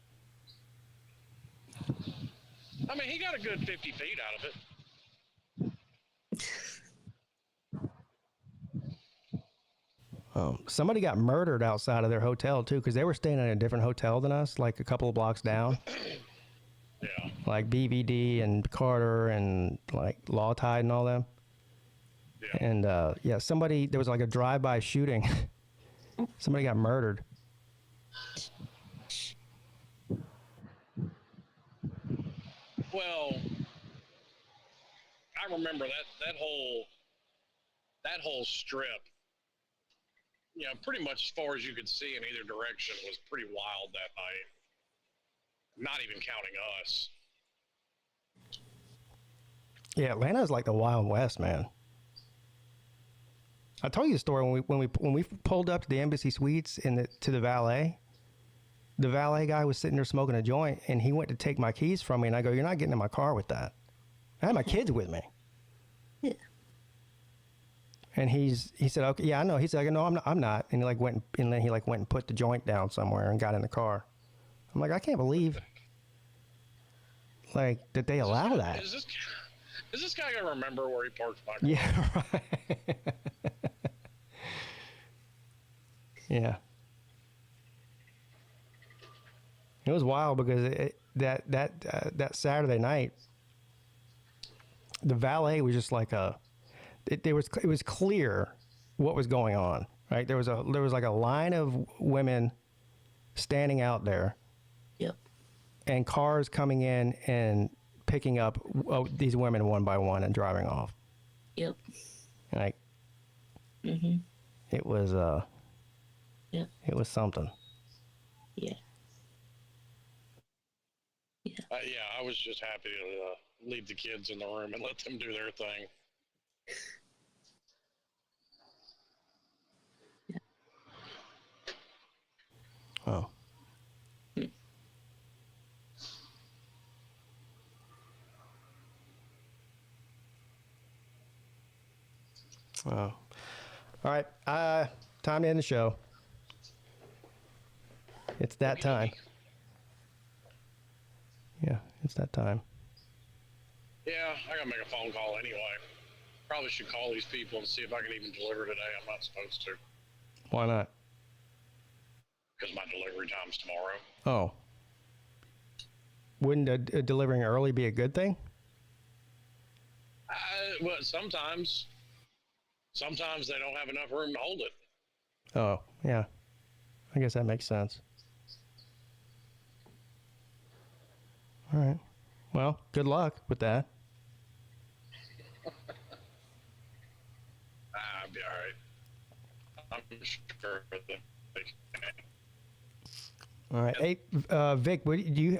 I mean, he got a good 50 feet out of it. Somebody got murdered outside of their hotel too, because they were staying in a different hotel than us, like a couple of blocks down. Yeah. Like BVD and Carter and like Law Tide and all them. Yeah. And there was like a drive-by shooting. Somebody got murdered. Well, I remember that whole strip. Pretty much as far as you could see in either direction was pretty wild that night. Not even counting us. Yeah, Atlanta is like the Wild West, man. I told you the story when we pulled up to the Embassy Suites to the valet. The valet guy was sitting there smoking a joint, and he went to take my keys from me, and I go, "You're not getting in my car with that." I had my kids with me. Yeah. And he said, okay, yeah, I know. He said, no, I'm not. And he like went and put the joint down somewhere and got in the car. I'm like, I can't believe like that they allow that. Is this guy gonna remember where he parked my car? Yeah, right. Yeah. It was wild because that Saturday night, the valet was just like it was clear what was going on, right? There was like a line of women standing out there. Yep. And cars coming in and picking up these women one by one and driving off. Yep. Like. Mhm. It was Yep. It was something. Yeah. Yeah, I was just happy to leave the kids in the room and let them do their thing. Oh. Wow. All right. Time to end the show. It's that time. Yeah, it's that time. Yeah, I gotta make a phone call anyway. Probably should call these people and see if I can even deliver today. I'm not supposed to. Why not? Because my delivery time's tomorrow. Oh. Wouldn't delivering early be a good thing? Well, sometimes they don't have enough room to hold it. Oh, yeah. I guess that makes sense. All right. Well, good luck with that. I'll be all right. I'm sure that they can. All right. Hey, Vic,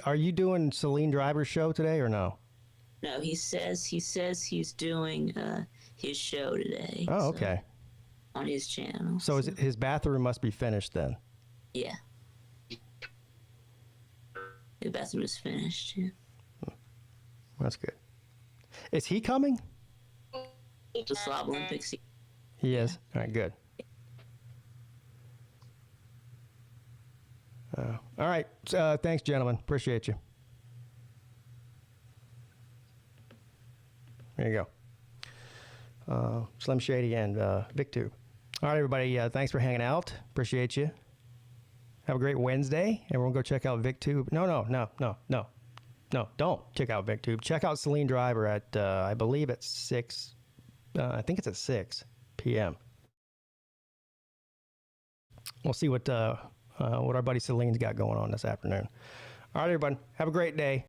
are you doing Celine Driver's show today or no? No, he says he's doing his show today. Oh, okay. On his channel. So his bathroom must be finished then. Yeah. The bathroom is finished. Yeah. That's good. Is he coming? The Slob Olympics. He is. All right, good. All right. Thanks, gentlemen. Appreciate you. There you go. Slim Shady and VicTube. All right, everybody. Thanks for hanging out. Appreciate you. Have a great Wednesday. Everyone go check out VicTube. No, don't check out VicTube. Check out Celine Driver at, I believe at 6. I think it's at 6 p.m. We'll see what our buddy Celine's got going on this afternoon. All right, everybody. Have a great day.